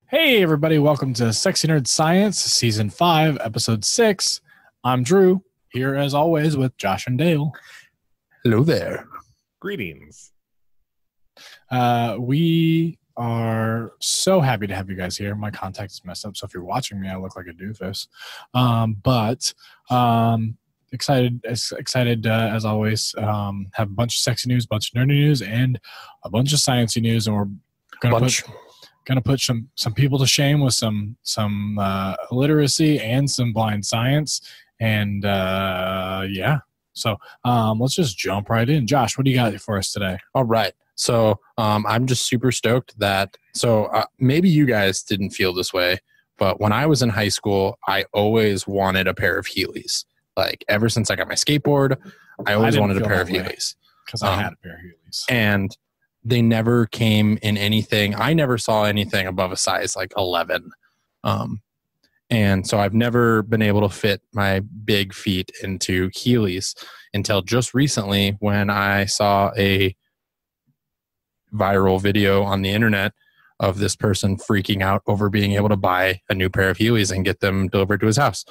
Hey, everybody. Welcome to Sexy Nerd Science, Season 5, Episode 6. I'm Drew, here as always with Josh and Dale. Hello there. Greetings. We are so happy to have you guys here. My contact is messed up, so if you're watching me, I look like a doofus. Excited as always. Have a bunch of sexy news, a bunch of nerdy news, and a bunch of sciencey news, and we're gonna put some people to shame with some literacy and some blind science, and so let's just jump right in. Josh, what do you got for us today? All right. So I'm just super stoked that maybe you guys didn't feel this way, but when I was in high school, I always wanted a pair of Heelys. Like ever since I got my skateboard, I always wanted a pair of Heelys. Because I had a pair of Heelys. And they never came in anything. I never saw anything above a size like 11. And so I've never been able to fit my big feet into Heelys until just recently when I saw a viral video on the internet of this person freaking out over being able to buy a new pair of Heelys and get them delivered to his house.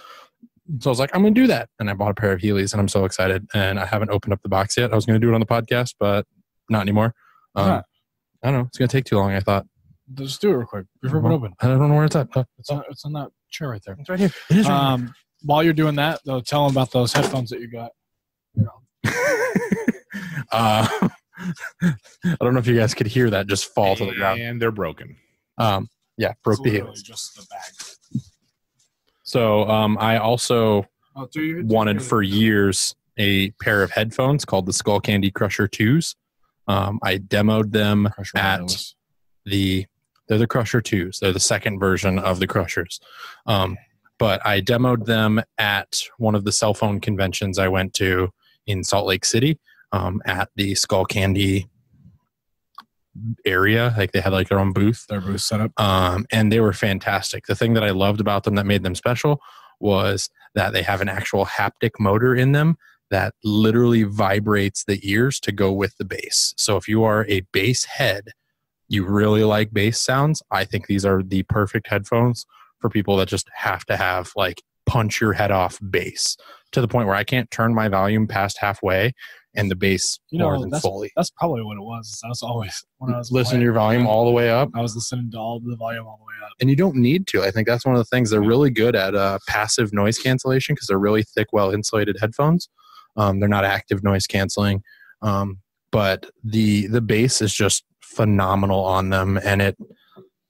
So I was like, I'm going to do that. And I bought a pair of Heelys and I'm so excited. And I haven't opened up the box yet. I was going to do it on the podcast, but not anymore. I don't know. It's going to take too long, I thought. Just do it real quick. Rip it open. I don't know where it's at. It's on that chair right there. It's right here. It is right here. While you're doing that, though, tell them about those headphones that you got. I don't know if you guys could hear that just fall to the ground. And they're broken. Broke the heels. Just the bag. So I also wanted for years a pair of headphones called the Skull Candy Crusher 2s. I demoed them they're the Crusher 2s. They're the second version of the Crushers. But I demoed them at one of the cell phone conventions I went to in Salt Lake City at the Skull Candy area. Like they had like their own booth. Their booth set up. And they were fantastic. The thing that I loved about them that made them special was that they have an actual haptic motor in them that literally vibrates the ears to go with the bass. So if you are a bass head, you really like bass sounds, I think these are the perfect headphones for people that just have to have like punch your head off bass to the point where I can't turn my volume past halfway and the bass more than fully. That's probably what it was. I was always, when I was listening to your volume all the way up. I was listening to all the volume all the way up. And you don't need to. I think that's one of the things. They're really good at passive noise cancellation because they're really thick, well-insulated headphones. They're not active noise canceling. But the bass is just phenomenal on them. And it,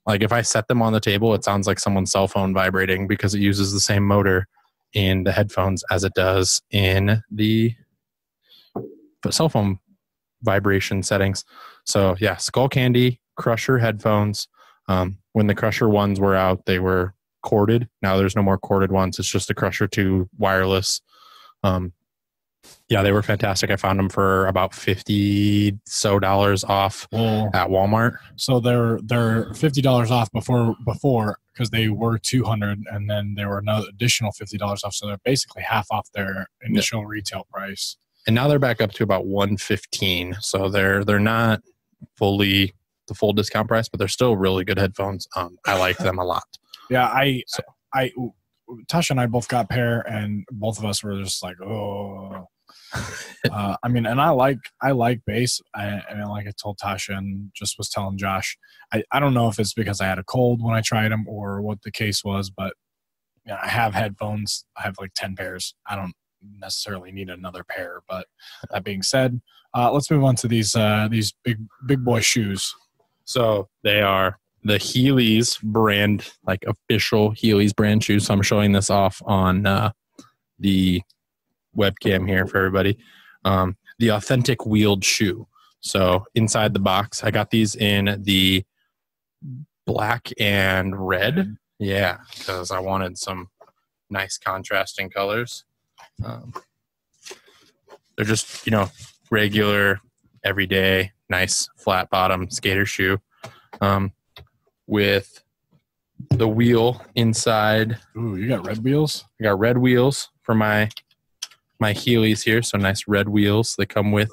like if I set them on the table, it sounds like someone's cell phone vibrating because it uses the same motor in the headphones as it does in the cell phone vibration settings. So yeah, Skull Candy Crusher headphones. When the Crusher ones were out, they were corded. Now there's no more corded ones. It's just the Crusher 2 wireless. Yeah, they were fantastic. I found them for about $50 off at Walmart. So they're $50 off before because they were $200, and then there were another additional $50 off. So they're basically half off their initial retail price. And now they're back up to about $115. So they're not fully the full discount price, but they're still really good headphones. I like them a lot. Yeah, Tasha and I both got a pair, and both of us were just like, oh. I mean, and I like bass. And like I told Tasha and just was telling Josh, I don't know if it's because I had a cold when I tried them or what the case was, but yeah, I have headphones. I have like 10 pairs. I don't necessarily need another pair. But that being said, let's move on to these big boy shoes. So they are the Heely's brand, like official Heely's brand shoes. So I'm showing this off on the webcam here for everybody. The authentic wheeled shoe. So inside the box, I got these in the black and red. Yeah, because I wanted some nice contrasting colors. They're just, regular, everyday, nice flat bottom skater shoe with the wheel inside. Ooh, you got red wheels? I got red wheels for my Heelys here. So nice red wheels that come with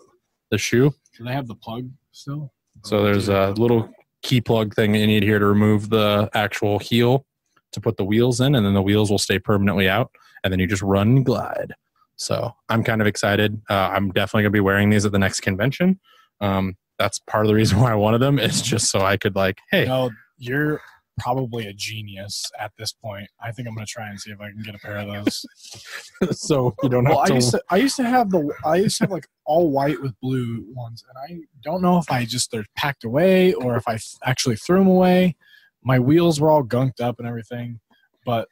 the shoe. Do they have the plug still? So there's a little key plug thing that you need here to remove the actual heel to put the wheels in, and then the wheels will stay permanently out, and then you just run and glide. So I'm kind of excited. I'm definitely going to be wearing these at the next convention. That's part of the reason why I wanted them, is just so I could like, hey. No, you're probably a genius at this point. I think I'm going to try and see if I can get a pair of those. So you don't have to. I used to have like all white with blue ones, and I don't know if they're packed away or if I actually threw them away. My wheels were all gunked up and everything, but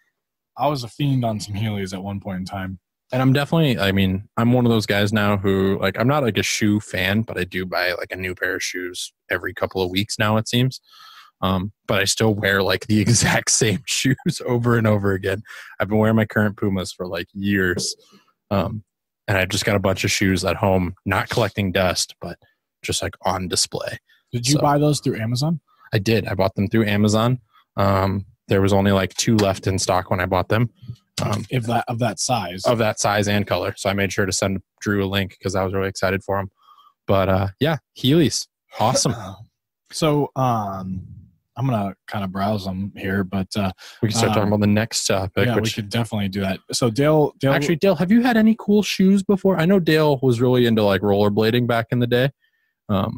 I was a fiend on some Heelys at one point in time. And I'm definitely, I mean, I'm one of those guys now who, like, I'm not like a shoe fan, but I do buy like a new pair of shoes every couple of weeks now, it seems. But I still wear like the exact same shoes over and over again. I've been wearing my current Pumas for like years. And I just got a bunch of shoes at home, not collecting dust, but just like on display. Did you buy those through Amazon? I did. I bought them through Amazon. There was only like 2 left in stock when I bought them. Of that size And color. So I made sure to send Drew a link because I was really excited for him. But yeah, Heelys. Awesome. So I'm going to kind of browse them here, but we can start talking about the next topic. Yeah, we could definitely do that. So Dale, actually, Dale, have you had any cool shoes before? I know Dale was really into like rollerblading back in the day. No,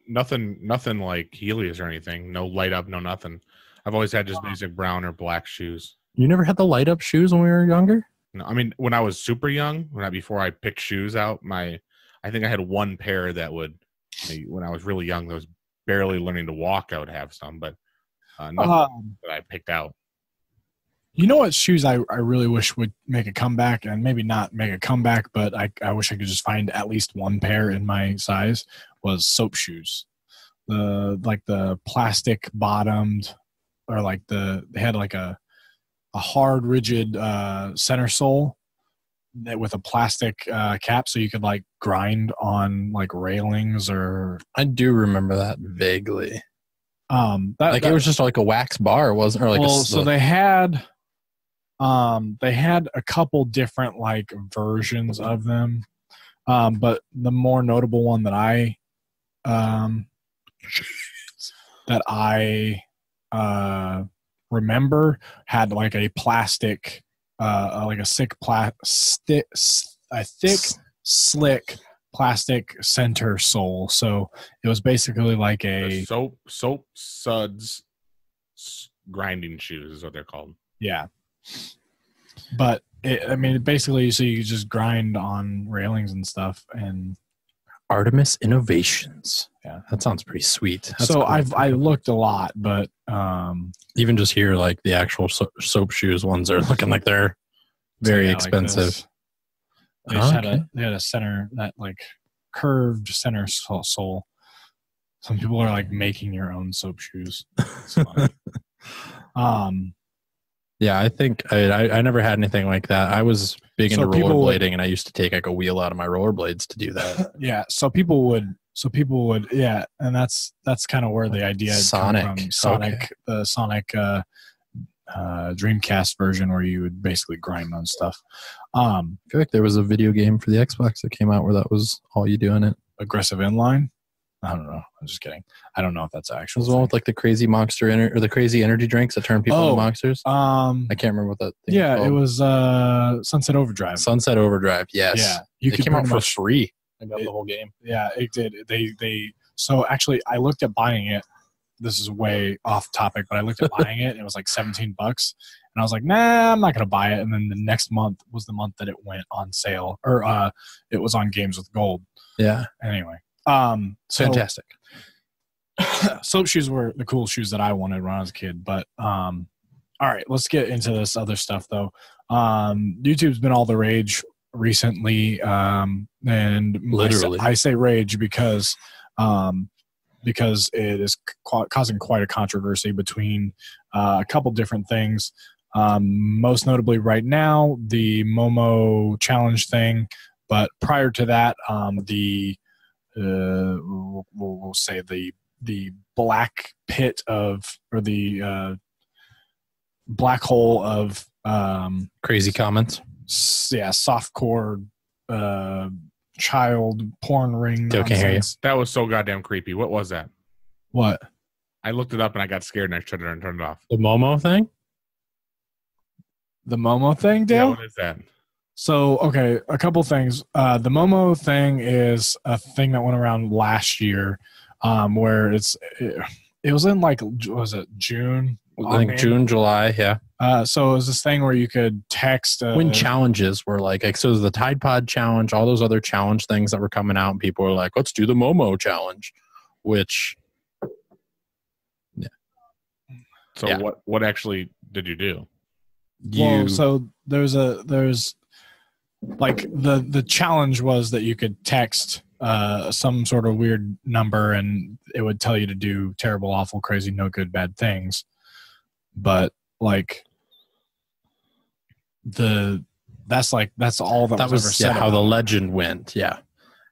nothing like Heelys or anything. No light up, no nothing. I've always had just basic brown or black shoes. You never had the light up shoes when we were younger? No, I mean, when I was super young, before I picked shoes out, I think I had one pair that would, when I was really young, that was barely learning to walk, I would have some, but nothing that I picked out. You know what shoes I really wish would make a comeback, and maybe not make a comeback, but I wish I could just find at least one pair in my size, was soap shoes. The plastic bottomed, or like they had like a hard, rigid center sole that with a plastic cap, so you could like grind on like railings. Or I do remember that vaguely. It was just like a wax bar, wasn't? Or like so they had a couple different like versions of them, but the more notable one that I remember had like a plastic, like a thick, slick plastic center sole. So it was basically like a soap suds grinding shoes is what they're called. Yeah, but basically, so you just grind on railings and stuff. And Artemis Innovations. Yeah, that sounds pretty sweet. That's so cool. I looked a lot, but even just here, like the actual soap shoes ones are looking like they're very expensive. Like they had a center, that like curved center sole. Some people are like making your own soap shoes. Yeah, I think I never had anything like that. I was big into rollerblading, and I used to take like a wheel out of my rollerblades to do that. Yeah, so people would, yeah, and that's kind of where the idea Sonic, come from. Sonic, the Sonic Dreamcast version, where you would basically grind on stuff. I feel like there was a video game for the Xbox that came out where that was all you do in it. Aggressive Inline. I don't know. I'm just kidding. I don't know if that's actual. It was the one with like the crazy monster or the crazy energy drinks that turn people into monsters. I can't remember what that thing was called. It was Sunset Overdrive. Sunset Overdrive, yes. Yeah. It came out for free. I got the whole game. Yeah, it did. So actually I looked at buying it. This is way off topic, but I looked at buying it and it was like $17. And I was like, nah, I'm not going to buy it. And then the next month was the month that it went on sale, or it was on Games with Gold. Yeah. Anyway. Fantastic. Soap shoes were the cool shoes that I wanted when I was a kid. But all right, let's get into this other stuff though. YouTube's been all the rage recently, and literally, I say rage because it is causing quite a controversy between a couple different things. Most notably, right now, the Momo challenge thing. But prior to that, we'll say the black pit of, or the black hole of crazy comments. Yeah, softcore child porn ring. Still can't hear you. That was so goddamn creepy. What was that? What? I looked it up and I got scared and I shut it and turned it off. The Momo thing? The Momo thing, Dale? Yeah, what is that? So, okay, a couple things. The Momo thing is a thing that went around last year, where it was in like, was it June? I think June, July, yeah. So it was this thing where you could text. When challenges were like so it was the Tide Pod challenge, all those other challenge things that were coming out, and people were like, let's do the Momo challenge, which. Yeah. So yeah. What actually did you do? Well, so there's like the challenge was that you could text some sort of weird number and it would tell you to do terrible, awful, crazy, no good, bad things. But like that's all that was ever said. How the legend went, yeah.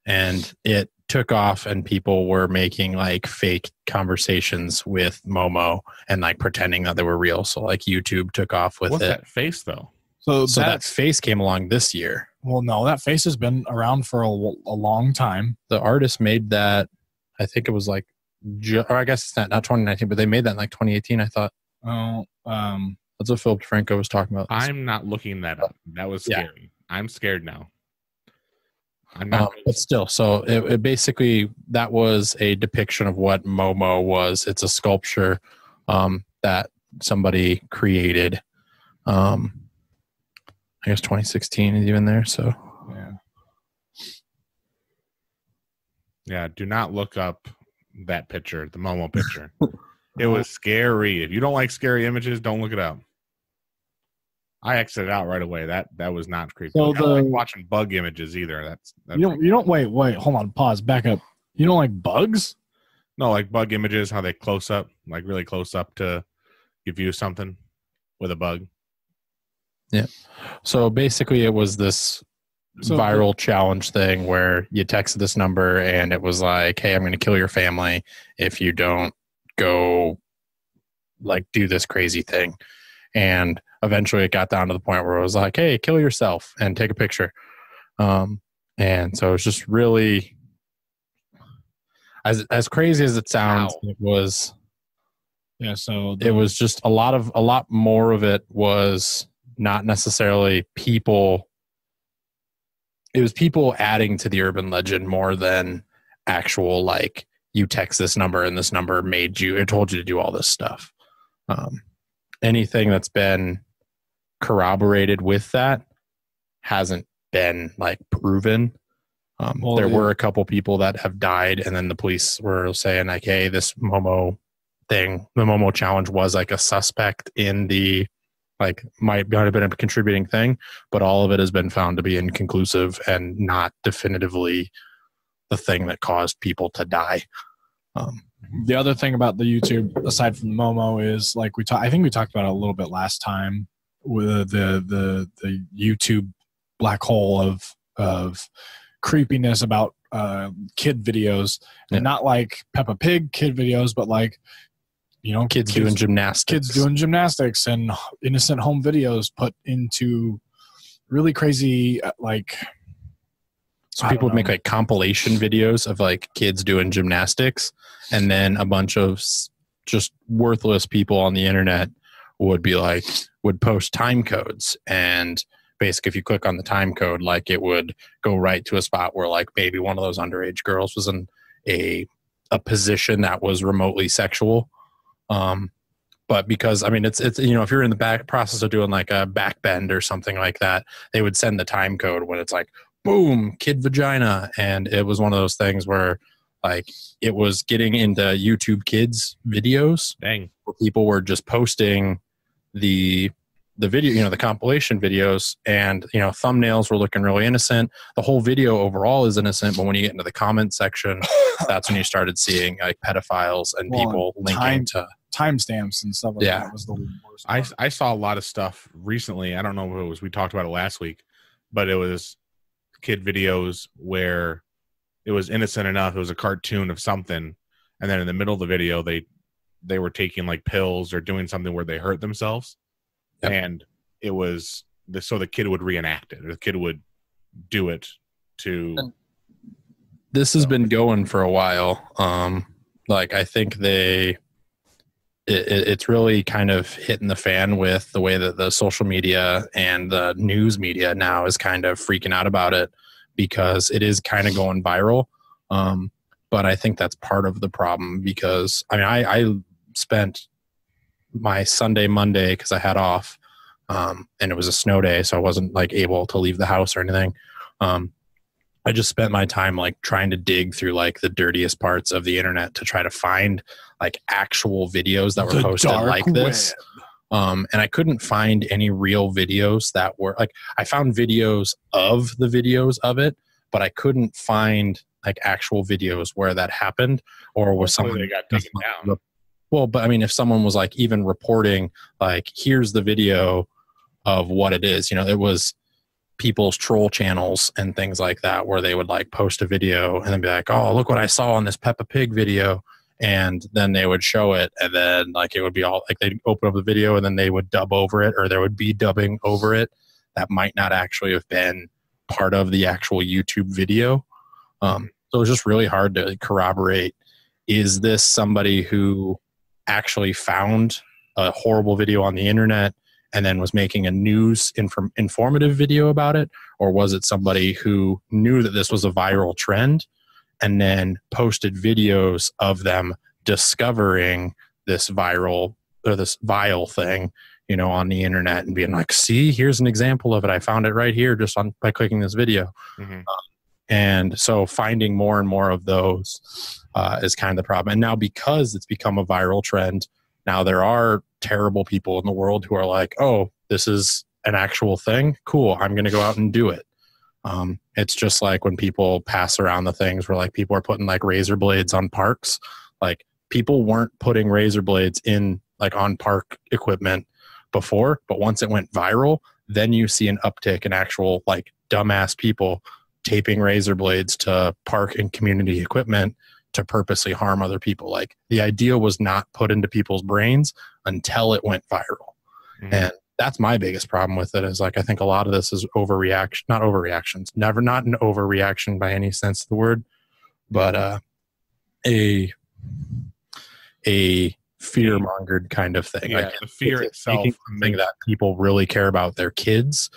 And it took off and people were making like fake conversations with Momo and like pretending that they were real. So like YouTube took off with What's it. That face though? So that face came along this year. Well, no, that face has been around for a long time. The artist made that, I think it was like, or I guess it's not 2019, but they made that in like 2018, I thought. Oh, that's what Philip DeFranco was talking about. I'm not looking that up. That was scary. Yeah. I'm scared now. I'm not. But still, so it basically, that was a depiction of what Momo was. It's a sculpture that somebody created. I guess 2016 is even there. So yeah. Do not look up that picture, the Momo picture. It was scary. If you don't like scary images, don't look it up. I exited out right away. That was not creepy. So I don't like watching bug images either. That's you don't wait, hold on, pause, back up. You don't like bugs? No, like bug images, how they close up, like really close up to give you something with a bug. Yeah. So basically it was this viral challenge thing where you texted this number and it was like, hey, I'm going to kill your family if you don't go like do this crazy thing. And eventually it got down to the point where it was like, hey, kill yourself and take a picture. And so it's just really, as crazy as it sounds, it was, so it was just a lot more of it was not necessarily people. It was people adding to the urban legend more than actual, like, you text this number and this number it told you to do all this stuff. Anything that's been corroborated with that hasn't been like proven. There were a couple people that have died, and then the police were saying like, hey, this Momo thing, the Momo challenge was like a suspect in the, like, might have been a contributing thing, but all of it has been found to be inconclusive and not definitively the thing that caused people to die. The other thing about the YouTube, aside from the Momo, is like I think we talked about it a little bit last time with the YouTube black hole of creepiness about kid videos, and not like Peppa Pig kid videos, but like, you know, kids doing gymnastics and innocent home videos put into really crazy like. So people would make like compilation videos of like kids doing gymnastics, and then a bunch of just worthless people on the internet would post time codes. And basically if you click on the time code, like it would go right to a spot where like maybe one of those underage girls was in a position that was remotely sexual. But because, I mean, it's, you know, if you're in the back process of doing like a back bend or something like that, they would send the time code when it's like, boom, kid vagina. And it was one of those things where like it was getting into YouTube Kids videos. Dang. Where people were just posting the video, you know, the compilation videos, and, you know, thumbnails were looking really innocent. The whole video overall is innocent, but when you get into the comment section, that's when you started seeing like pedophiles and people linking to timestamps and stuff like that. Was the worst part. I saw a lot of stuff recently. I don't know if it was, we talked about it last week, but it was kid videos where it was innocent enough. It was a cartoon of something, and then in the middle of the video, they were taking like pills or doing something where they hurt themselves. Yep. And it was so the kid would reenact it, or the kid would do it to. This has been going for a while. Like I think it's really kind of hitting the fan with the way that the social media and the news media now is kind of freaking out about it, because it is kind of going viral. But I think that's part of the problem, because I mean, I spent my Sunday, Monday, because I had off, and it was a snow day, so I wasn't like able to leave the house or anything. I just spent my time like trying to dig through like the dirtiest parts of the internet to try to find like actual videos that were posted like this. And I couldn't find any real videos that were like, I found videos of the videos of it, but I couldn't find like actual videos where that happened, or was someone they got taken down. Well, but I mean, if someone was like even reporting like, here's the video of what it is, you know, it was people's troll channels and things like that, where they would like post a video and then be like, oh, look what I saw on this Peppa Pig video. And then they would show it, and then like it would be all like, they'd open up the video and then they would dub over it, or there would be dubbing over it that might not actually have been part of the actual YouTube video. So it was just really hard to corroborate, is this somebody who actually found a horrible video on the internet and then was making a news informative video about it? Or was it somebody who knew that this was a viral trend and then posted videos of them discovering this viral or this vile thing, you know, on the internet, and being like, see, here's an example of it. I found it right here just by clicking this video. And so finding more and more of those is kind of the problem. And now, because it's become a viral trend, now there are terrible people in the world who are like, oh, this is an actual thing. Cool. I'm going to go out and do it. It's just like when people pass around the things where like people are putting like razor blades on parks. Like, people weren't putting razor blades in like on park equipment before, but once it went viral, then you see an uptick in actual like dumbass people taping razor blades to park and community equipment to purposely harm other people. Like, the idea was not put into people's brains until it went viral. And that's my biggest problem with it, is like, I think a lot of this is overreaction, not overreactions, not an overreaction by any sense of the word, but a fear-mongered kind of thing. Yeah, like, the fear itself. Something that people really care about their kids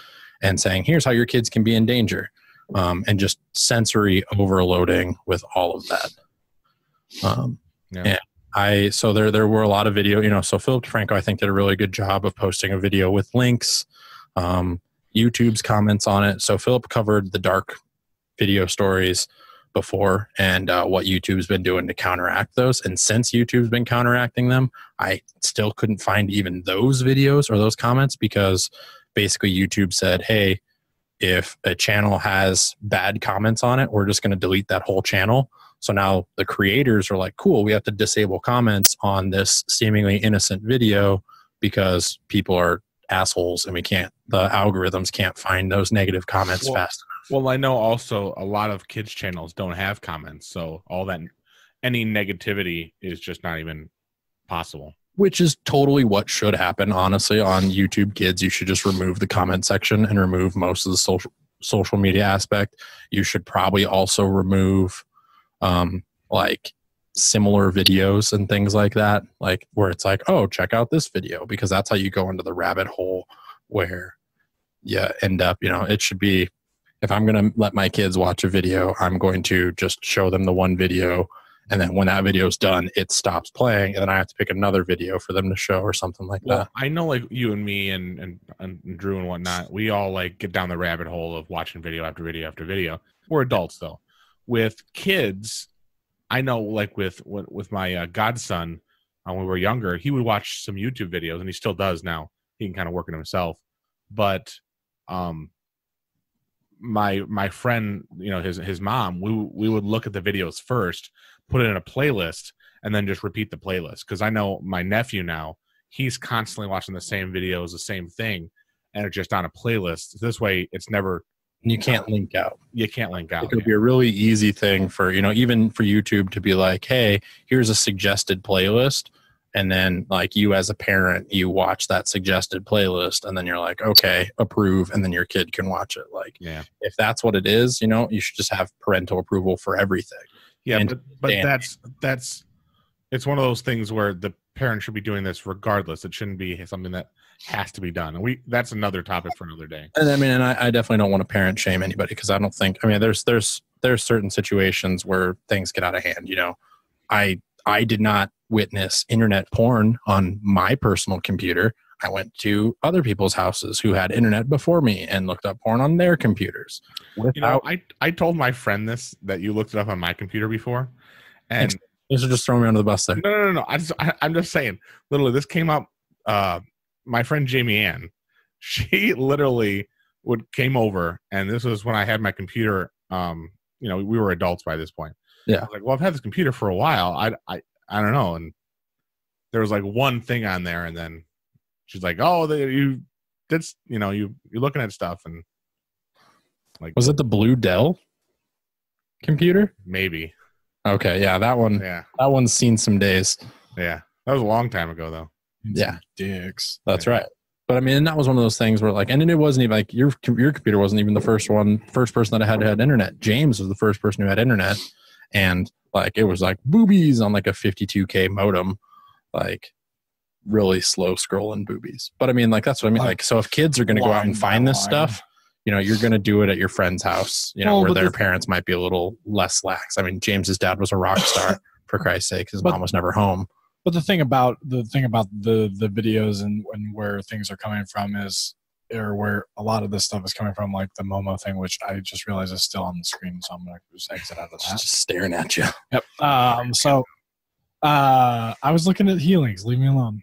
and saying, here's how your kids can be in danger. And just sensory overloading with all of that. And so there were a lot of video, you know, so Philip DeFranco, I think, did a really good job of posting a video with links, YouTube's comments on it. So Philip covered the dark video stories before, and what YouTube's been doing to counteract those. And since YouTube's been counteracting them, I still couldn't find even those videos or those comments, because basically YouTube said, hey, if a channel has bad comments on it, we're just going to delete that whole channel. So now the creators are like, cool, we have to disable comments on this seemingly innocent video because people are assholes and the algorithms can't find those negative comments fast enough. Well, I know also a lot of kids channels don't have comments. So any negativity is just not even possible. Which is totally what should happen, honestly, on YouTube Kids. You should just remove the comment section and remove most of the social media aspect. You should probably also remove like similar videos and things like that, like where it's like, oh, check out this video, because that's how you go into the rabbit hole where you end up, you know. It should be, if I'm going to let my kids watch a video, I'm going to just show them the one video. And then when that video's done, it stops playing, and then I have to pick another video for them to show or something like that. I know, like you and me and Drew and whatnot, we all like get down the rabbit hole of watching video after video after video. We're adults though. With kids, I know, like with my godson, when we were younger, he would watch some YouTube videos, and he still does now. He can kind of work it himself. But my friend, you know, his mom, we would look at the videos first, put it in a playlist, and then just repeat the playlist. Because I know my nephew now, he's constantly watching the same videos, the same thing, and it's just on a playlist. This way, it's never... You can't link out. You can't link out. It could be a really easy thing for, you know, even for YouTube to be like, hey, here's a suggested playlist. And then like you as a parent, you watch that suggested playlist, and then you're like, okay, approve. And then your kid can watch it. Like, yeah, if that's what it is, you know, you should just have parental approval for everything. Yeah. But that's it's one of those things where the parents should be doing this regardless. It shouldn't be something that has to be done. And that's another topic for another day. And I definitely don't want to parent shame anybody, because I don't think, there's certain situations where things get out of hand. I did not witness internet porn on my personal computer. I went to other people's houses who had internet before me and looked up porn on their computers. I told my friend this, that you looked it up on my computer before, and these are just throwing me under the bus there. No. I'm just saying. Literally, this came up. My friend Jamie Ann, she literally came over, and this was when I had my computer. We were adults by this point. Yeah. I was like, well, I've had this computer for a while. I don't know, and there was like one thing on there, and then she's like, "Oh, you're looking at stuff," and like, was it the blue Dell computer? Maybe. Okay, yeah, that one. Yeah, that one's seen some days. Yeah, that was a long time ago, though. Yeah, dicks. That's right. But that was one of those things where and it wasn't even like your computer wasn't even the first person that had internet. James was the first person who had internet, and it was like boobies on like a 52K modem, like really slow scrolling boobies. But that's what I mean. Like, so if kids are going to go out and find this stuff, you're going to do it at your friend's house, where their parents might be a little less lax. James's dad was a rock star, for Christ's sake. His mom was never home. But the thing about the videos and where things are coming from or where a lot of this stuff is coming from, like the Momo thing, which I just realized is still on the screen, so I'm gonna just exit out of that. Just staring at you. Yep. So I was looking at healings. Leave me alone.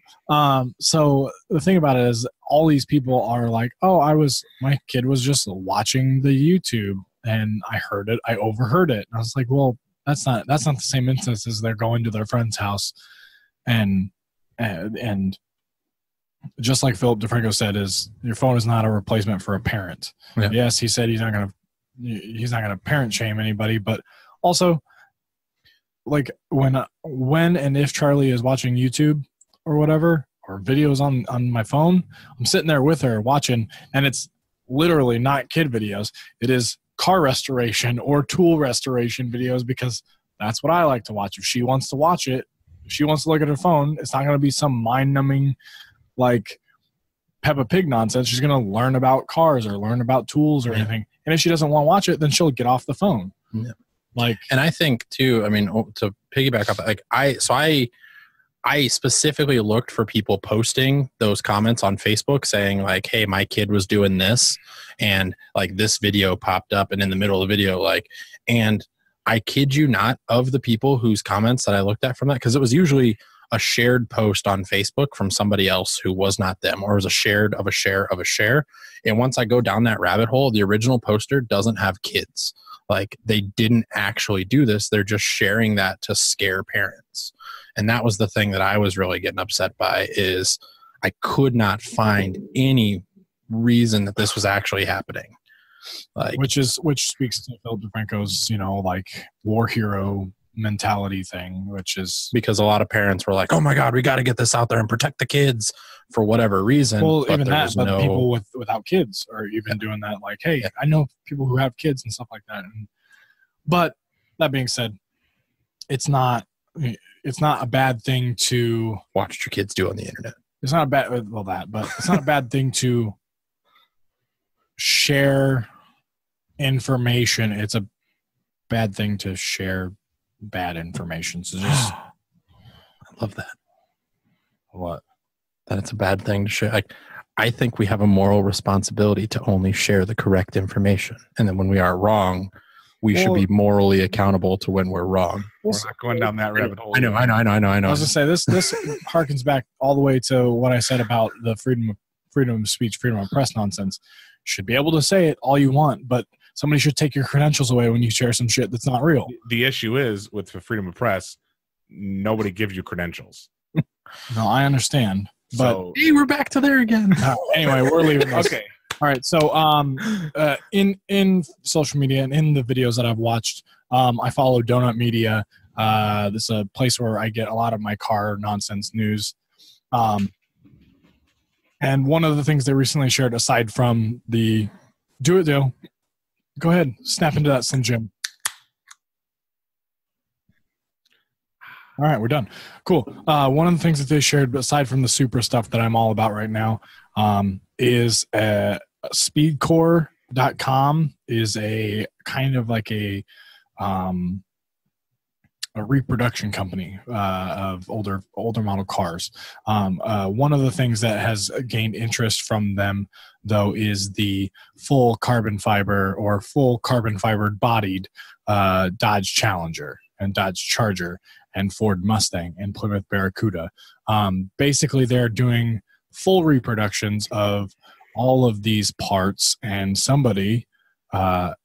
So the thing about it is, all these people are like, "Oh, my kid was just watching the YouTube, and I heard it. I overheard it." And I was like, "Well, that's not the same instance as they're going to their friend's house." And just like Philip DeFranco said, is your phone is not a replacement for a parent. Yeah. Yes, he said he's not gonna parent shame anybody, but also, like when and if Charlie is watching YouTube or whatever, or videos on my phone, I'm sitting there with her watching, and it's literally not kid videos. It is car restoration or tool restoration videos, because that's what I like to watch. If she wants to watch it, if she wants to look at her phone, it's not going to be some mind-numbing, like, Peppa Pig nonsense. She's going to learn about cars or learn about tools or anything. And if she doesn't want to watch it, then she'll get off the phone. Yeah. And I think, too, to piggyback off, I specifically looked for people posting those comments on Facebook saying, like, hey, my kid was doing this, and, like, this video popped up, and in the middle of the video, and I kid you not, of the people whose comments that I looked at from that, because it was usually a shared post on Facebook from somebody else who was not them, or it was a shared of a share of a share. And once I go down that rabbit hole, the original poster doesn't have kids. Like, they didn't actually do this. They're just sharing that to scare parents. And that was the thing that I was really getting upset by, is I could not find any reason that this was actually happening. Which speaks to Phil DeFranco's, war hero mentality thing, which is because a lot of parents were like, "Oh my God, we got to get this out there and protect the kids," for whatever reason. Well, but even that, but people without kids are even doing that. Like, hey, I know people who have kids and stuff like that. But that being said, it's not a bad thing to watch what your kids do on the internet. It's not a bad but it's not a bad thing to share information. It's a bad thing to share bad information. So just I love that. What? That it's a bad thing to share. I think we have a moral responsibility to only share the correct information, and then when we are wrong, we should be morally accountable to when we're wrong. We're not going down that rabbit hole. I know. I was gonna say this harkens back all the way to what I said about the freedom of speech, freedom of press nonsense. You should be able to say it all you want, but somebody should take your credentials away when you share some shit that's not real. The issue is, with the freedom of press, nobody gives you credentials. No, I understand. But hey, we're back to there again. Anyway, we're leaving this. Okay. All right. So in social media and in the videos that I've watched, I follow Donut Media. This is a place where I get a lot of my car nonsense news. And one of the things they recently shared, aside from the do it deal, go ahead, snap into that, Slim Jim. All right, we're done. Cool. One of the things that they shared, aside from the super stuff that I'm all about right now, is speedcore.com is a kind of like a reproduction company of older model cars. One of the things that has gained interest from them, though, is the full carbon fiber or full carbon fiber bodied Dodge Challenger and Dodge Charger and Ford Mustang and Plymouth Barracuda. Basically, they're doing full reproductions of all of these parts, and somebody at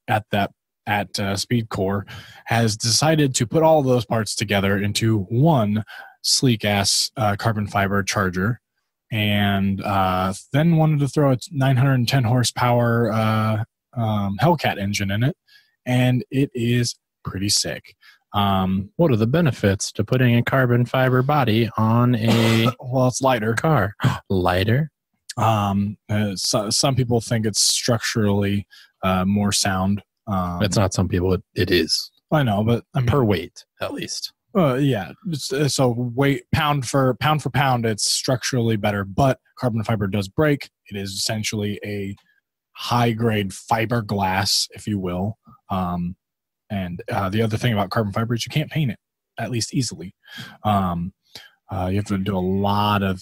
Speedcore has decided to put all of those parts together into one sleek ass carbon fiber Charger, and then wanted to throw a 910 horsepower Hellcat engine in it, and it is pretty sick. What are the benefits to putting a carbon fiber body on a well, it's lighter car? Lighter. Some people think it's structurally more sound. It's not some people. It is. I know, but I mean, per weight at least. Yeah. So weight pound for pound, it's structurally better. But carbon fiber does break. It is essentially a high grade fiberglass, if you will. And the other thing about carbon fiber is you can't paint it, at least easily. You have to do a lot of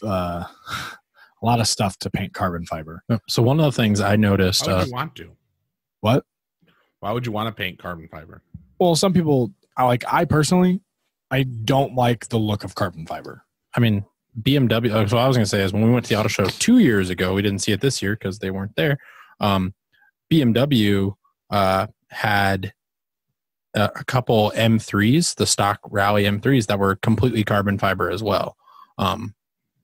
stuff to paint carbon fiber. So one of the things I noticed. Why would you want to? What? Why would you want to paint carbon fiber? Well, some people, I personally, I don't like the look of carbon fiber. I mean, BMW, so what I was going to say is when we went to the auto show 2 years ago, we didn't see it this year because they weren't there. BMW had a couple M3s, the stock Rally M3s that were completely carbon fiber as well.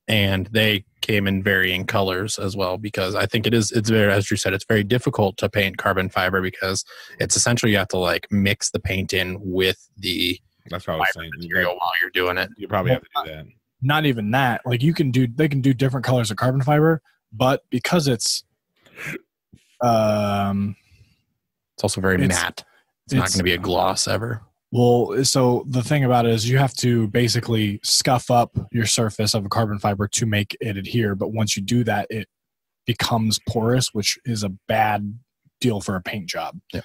And they came in varying colors as well, because I think it's very, as Drew said, it's very difficult to paint carbon fiber because it's essentially you have to like mix the paint in with the that's what I was saying material while you're doing it. You probably have to do that. Not even that. Like they can do different colors of carbon fiber, but because it's also very matte. It's not going to be a gloss ever. Well, so the thing about it is you have to basically scuff up your surface of a carbon fiber to make it adhere. But once you do that, it becomes porous, which is a bad deal for a paint job. Yeah.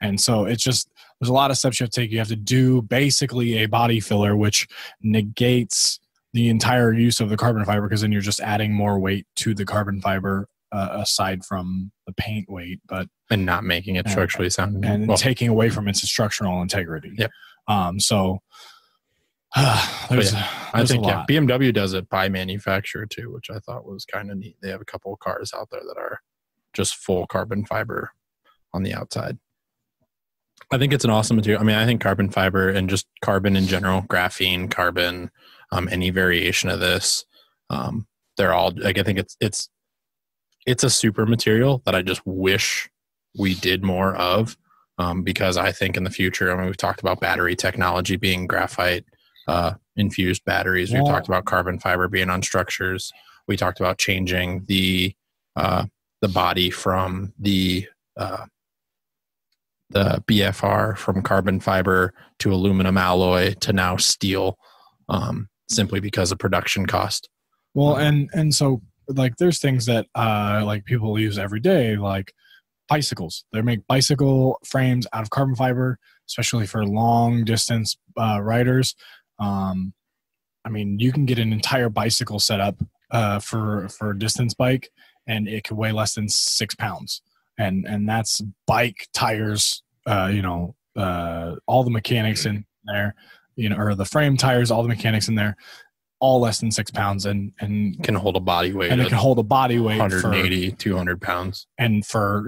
And so it's just, there's a lot of steps you have to take. You have to do basically a body filler, which negates the entire use of the carbon fiber, because then you're just adding more weight to the carbon fiber aside from the paint weight, and not making it structurally sound, and taking away from its structural integrity. Yep. So I think BMW does it by manufacturer too, which I thought was kind of neat. They have a couple of cars out there that are just full carbon fiber on the outside. I think it's an awesome material. I mean, I think carbon fiber and just carbon in general, graphene, carbon, any variation of this, they're all, like, I think it's a super material that I just wish we did more of, because I think in the future, I mean, we've talked about battery technology being graphite infused batteries. We've talked about carbon fiber being on structures. We talked about changing the body from the BFR from carbon fiber to aluminum alloy to now steel, simply because of production cost. Well, and so like there's things that like people use every day, like bicycles. They make bicycle frames out of carbon fiber, especially for long distance riders. I mean, you can get an entire bicycle set up for a distance bike, and it could weigh less than 6 pounds. And that's bike tires, all the mechanics in there, or the frame tires, all the mechanics in there, all less than 6 pounds, and can hold a body weight. And it can hold a body weight 180, 200 pounds. And for,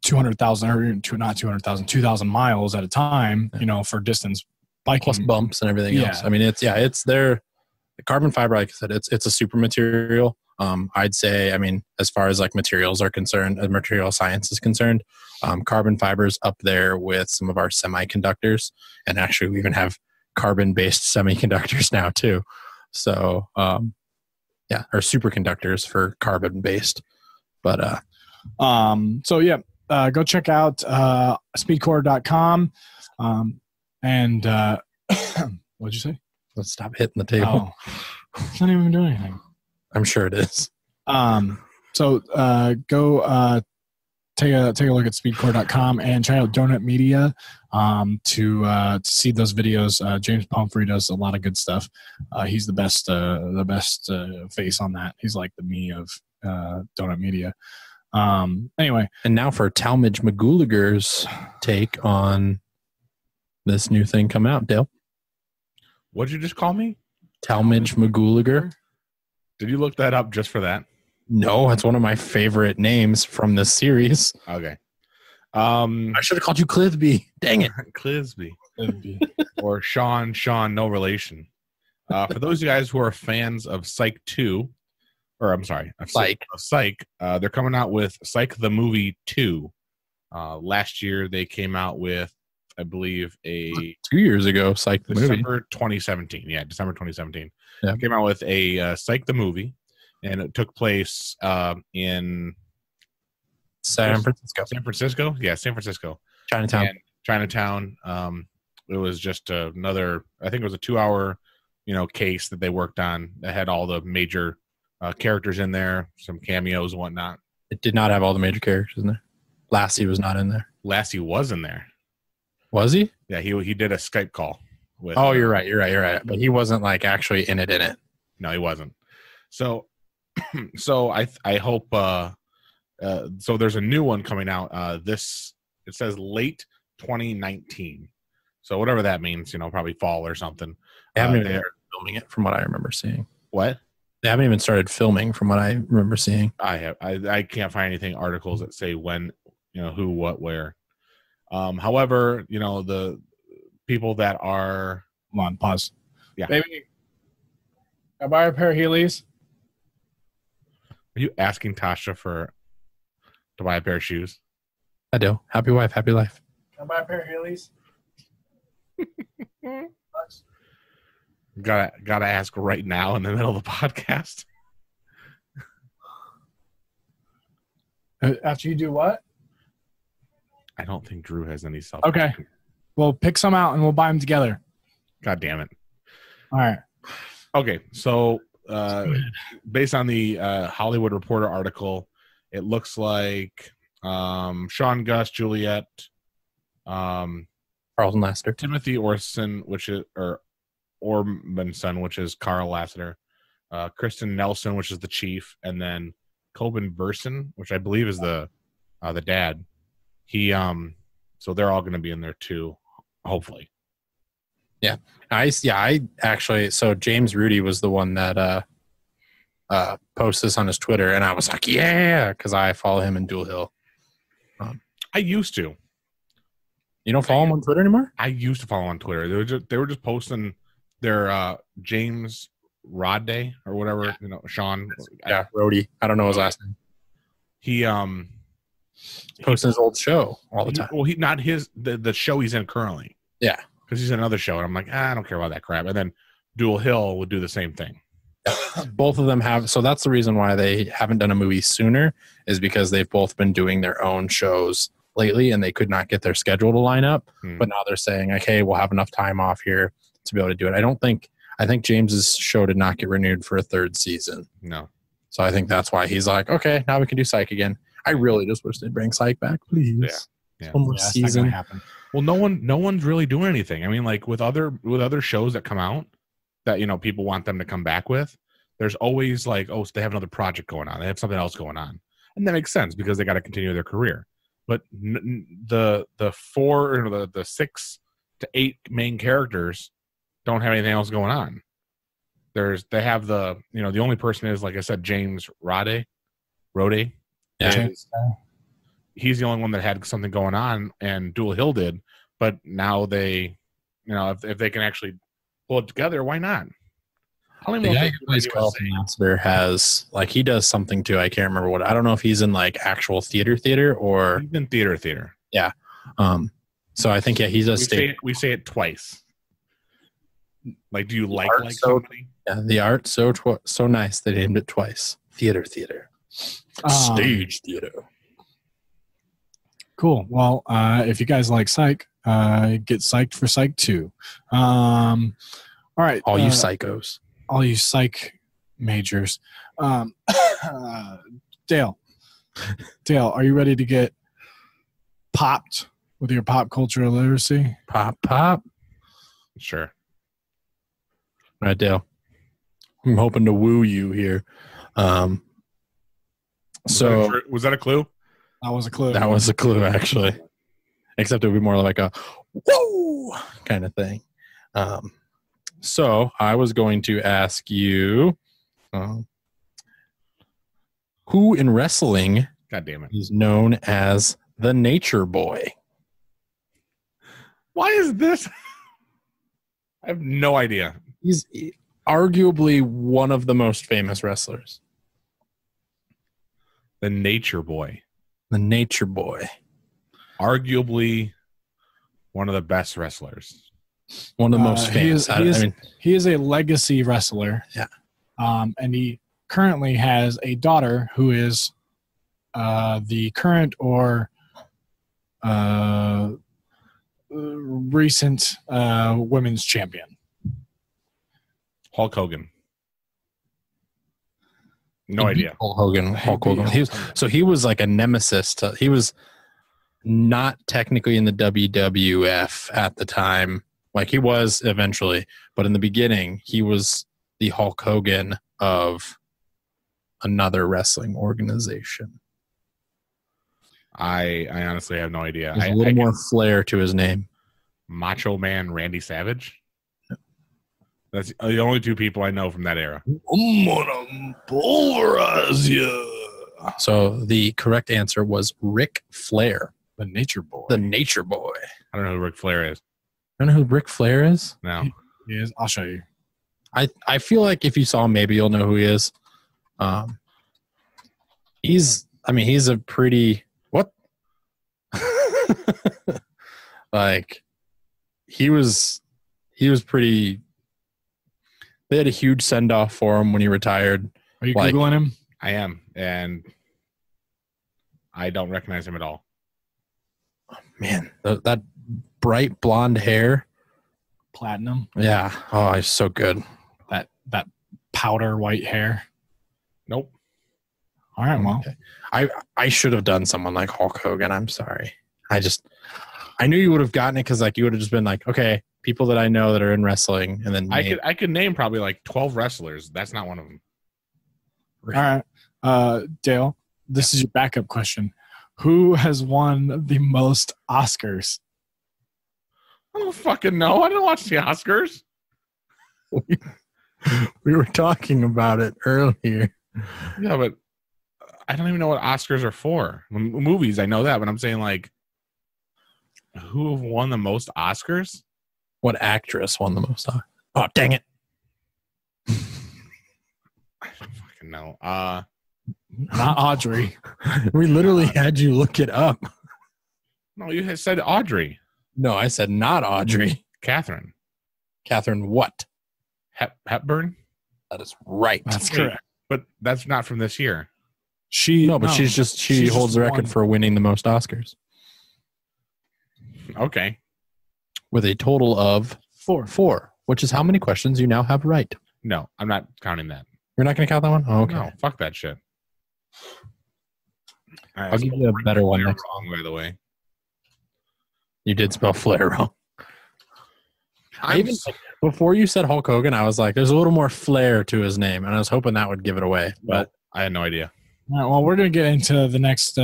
200,000 or not 200,000, 2,000 miles at a time, for distance biking. Plus bumps and everything else. I mean, it's there. The carbon fiber, like I said, it's a super material. I'd say, I mean, as far as like materials are concerned, material science is concerned, carbon fibers up there with some of our semiconductors, and actually we even have carbon-based semiconductors now too. So, or superconductors for carbon-based. But go check out speedcore.com, and What'd you say? Let's stop hitting the table. Oh, it's not even doing anything. I'm sure it is. So go take a look at speedcore.com and check out Donut Media to see those videos. James Pumphrey does a lot of good stuff. He's the best face on that. He's like the me of Donut Media. Anyway, and now for Talmadge McGooliger's take on this new thing come out, Dale. What'd you just call me? Talmadge McGooliger. Did you look that up just for that? No, it's one of my favorite names from this series. Okay. I should have called you Clithby. Dang it. Clithby. Or Sean, no relation. For those of you guys who are fans of Psych 2, or I'm sorry, of Psych, they're coming out with Psych the Movie 2. Last year they came out with, I believe, 2 years ago, Psych the December Movie. 2017. Yeah, December 2017. Yeah. They came out with a Psych the Movie, and it took place in San Francisco. San Francisco? Yeah, San Francisco. Chinatown. And Chinatown. It was just another, I think it was a 2-hour, case that they worked on that had all the major characters in there, some cameos and whatnot. It did not have all the major characters in there. Lassie was not in there. Lassie was in there. Was he? Yeah, he did a Skype call with. Oh, you're right. But he wasn't like actually in it. No, he wasn't. So, I hope. So there's a new one coming out. It says late 2019. So whatever that means, probably fall or something. They haven't even started filming it, from what I remember seeing. What? They haven't even started filming, from what I remember seeing. I can't find anything articles that say when, who, what, where. However, the people that are. Come on, pause. Yeah. Baby, can I buy a pair of Heelys? Are you asking Tasha to buy a pair of shoes? I do. Happy wife, happy life. Can I buy a pair of Heelys? Gotta ask right now in the middle of the podcast. After you do what? I don't think Drew has any self. Okay. Well, pick some out and we'll buy them together. God damn it. All right. Okay. So, based on the Hollywood Reporter article, it looks like Sean Gus, Juliet, Carlton Lassiter, Timothy Orson, Ormanson, which is Carl Lassiter, Kristen Nelson, which is the chief, and then Coben Burson, which I believe is the dad. So they're all going to be in there too, hopefully. Yeah. I actually, so James Rudy was the one that posted this on his Twitter, and I was like, yeah, because I follow him in Dual Hill. I used to. You don't follow him on Twitter anymore? I used to follow him on Twitter. They were just posting their James Rod Day or whatever, Sean. Yeah, Rody. I don't know his last name. He posts his old show all the time. Well, not the show he's in currently. Yeah, because he's in another show, and I'm like, I don't care about that crap. And then Dual Hill would do the same thing. Both of them have, so that's the reason why they haven't done a movie sooner, is because they've both been doing their own shows lately, and they could not get their schedule to line up. But now they're saying, like, hey, we'll have enough time off here to be able to do it. I think James's show did not get renewed for a third season. No. So I think that's why he's like, okay, now we can do Psych again. I really just wish they'd bring Psych back, please. Yeah. One more season. Well, no one's really doing anything. I mean, like with other shows that come out that people want them to come back with, there's always like, oh, so they have another project going on. They have something else going on, and that makes sense because they got to continue their career. But the 4 or the 6 to 8 main characters don't have anything else going on. They have the only person is, like I said, James Rode. Yeah. He's the only one that had something going on, and Dual Hill did. But now they, if they can actually pull it together, why not? I don't even know if Carlton Lassiter has, like, he does something too. I can't remember what. I don't know if he's in like actual theater or he's in theater. Yeah. So I think he's a state. We say it twice. Like, do you like somebody? Yeah, the art so nice they named it twice. Theater. Stage theater. Cool. Well, if you guys like Psych, get psyched for Psych 2. All right. All you psychos. All you psych majors. Dale, are you ready to get popped with your pop culture literacy? Pop. Sure. All right, Dale. I'm hoping to woo you here. Was that a clue? That was a clue. That was a clue, actually. Except it would be more like a whoa kind of thing. So I was going to ask you, who in wrestling God damn it. is known as the Nature Boy? Why is this? I have no idea. He's arguably one of the most famous wrestlers. The Nature Boy. The Nature Boy. Arguably one of the best wrestlers. One of the most famous. He is a legacy wrestler. Yeah. And he currently has a daughter who is the current or recent women's champion. Hulk Hogan. No idea. Hulk Hogan. He was like a nemesis. He was not technically in the WWF at the time. Like he was eventually, but in the beginning, he was the Hulk Hogan of another wrestling organization. I honestly have no idea. There's a little more flair to his name. Macho Man Randy Savage. That's the only two people I know from that era. I'm gonna pulverize you. So the correct answer was Ric Flair. The Nature Boy. The Nature Boy. I don't know who Ric Flair is. I don't know who Ric Flair is? No. He is. I'll show you. I feel like if you saw him, maybe you'll know who he is. He's a pretty what? Like he was pretty. They had a huge send off for him when he retired. Are you Googling him? I am, and I don't recognize him at all. Man, that bright blonde hair, platinum. Yeah. Oh, he's so good. That powder white hair. Nope. All right. Well, okay. I should have done someone like Hulk Hogan. I'm sorry. I knew you would have gotten it because like you would have just been like, okay, people that I know that are in wrestling, and then I could name probably like 12 wrestlers. That's not one of them. All right, Dale. This is your backup question. Who has won the most Oscars? I don't fucking know. I didn't watch the Oscars. We were talking about it earlier. Yeah, but I don't even know what Oscars are for. Movies, I know that, but I'm saying like, who have won the most Oscars? What actress won the most Oscars? Oh, dang it. I don't fucking know. Not Audrey. We literally had you look it up. No, you had said Audrey. No, I said not Audrey. Catherine. Catherine what? Hepburn? That is right. That's correct. But that's not from this year. She holds the record for winning the most Oscars. Okay. With a total of four, which is how many questions you now have right. No, I'm not counting that. You're not going to count that one? Oh, okay. No, fuck that shit. I'll give you a better one next wrong, by the way. You did spell Flair wrong. Before you said Hulk Hogan, I was like, there's a little more flair to his name, and I was hoping that would give it away. But I had no idea. All right, well, we're going to get into the next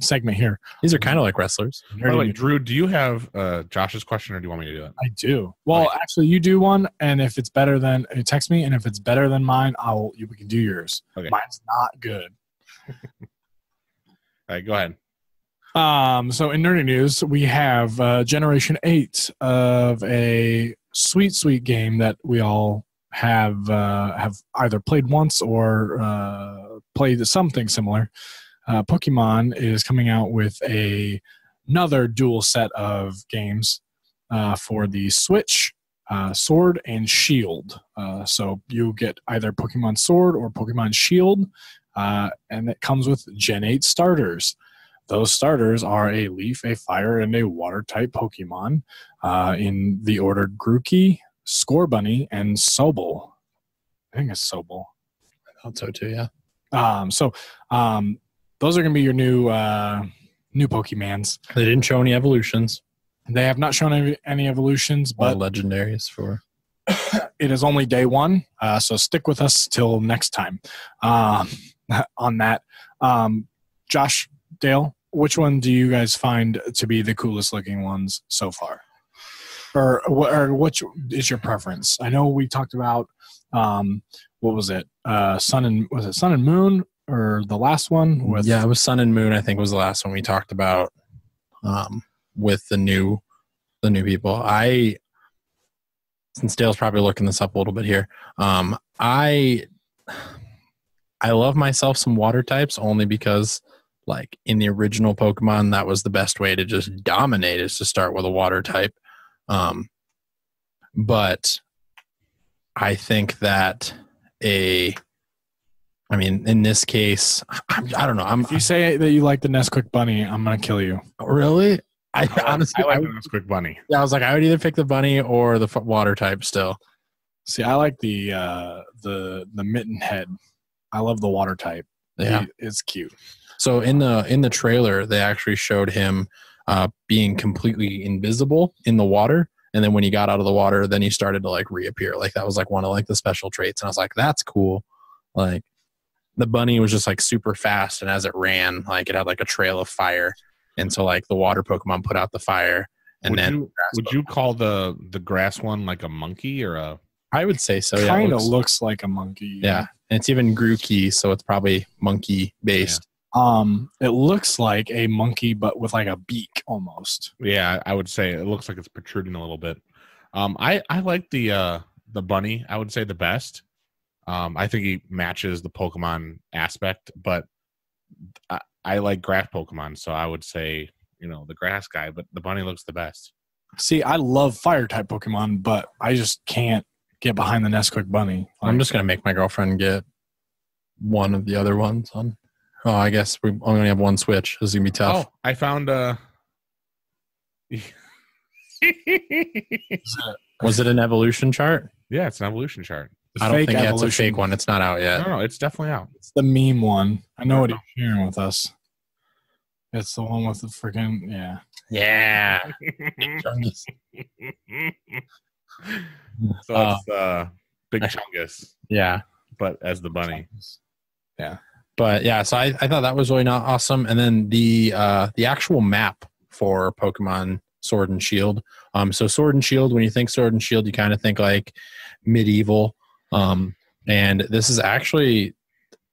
segment here. These are kind of like wrestlers. By the way, Drew, do you have Josh's question, or do you want me to do it? I do. Well, actually, you do one, and if it's better than text me, and if it's better than mine, we can do yours. Okay. Mine's not good. All right, go ahead. So in nerdy news, we have Generation 8 of a sweet game that we all have either played once or played something similar. Pokemon is coming out with another dual set of games for the Switch, Sword and Shield. So you get either Pokemon Sword or Pokemon Shield, and it comes with Gen 8 starters. Those starters are a leaf, a fire, and a water type Pokemon in the order Grookey, Scorbunny, and Sobble. I think it's Sobble. I thought so too, yeah. Those are going to be your new Pokemans. They didn't show any evolutions. They have not shown any evolutions, but legendaries for. It is only day one, so stick with us till next time. On that, Josh, Dale, which one do you guys find to be the coolest looking ones so far, or which is your preference? I know we talked about what was it, Sun and Moon, or the last one with it was Sun and Moon. I think was the last one we talked about with the new people. Since Dale's probably looking this up a little bit here, I love myself some water types only because, like, in the original Pokemon, that was the best way to just dominate, is to start with a water type. But I think that in this case, I don't know. If you say that you like the Nesquik Bunny, I'm gonna kill you. Really? I honestly, I like the Nesquik Bunny. Yeah, I was like, I would either pick the bunny or the water type still. See, I like the mitten head. I love the water type. Yeah, it's cute. So in the trailer, they actually showed him being completely invisible in the water, and then when he got out of the water, then he started to like reappear. Like that was like one of like the special traits, and I was like, that's cool. Like the bunny was just like super fast, and as it ran, like it had like a trail of fire. And so, like, the water Pokemon put out the fire, and would you call the grass one like a monkey or a? I would say so. Kind of looks like a monkey. Yeah, and it's even Grookey, so it's probably monkey based. Yeah. It looks like a monkey, but with like a beak almost. Yeah, I would say it looks like it's protruding a little bit. I like the bunny. I would say the best. I think he matches the Pokemon aspect, but I like grass Pokemon, so I would say, the grass guy, but the bunny looks the best. See, I love fire type Pokemon, but I just can't get behind the Nesquik Bunny. I'm just going to make my girlfriend get one of the other ones on. Oh, I guess we only have one Switch. This is going to be tough. Oh, I found Was it an evolution chart? Yeah, it's an evolution chart. I don't think it's a fake one. It's not out yet. No, it's definitely out. It's the meme one. I know what he's sharing with us. It's the one with the freaking Yeah. So it's Big Chungus. Yeah. But as the bunny. Yeah. But yeah, so I thought that was really not awesome. And then the actual map for Pokemon Sword and Shield. So Sword and Shield, when you think Sword and Shield, you kind of think like medieval. And this is actually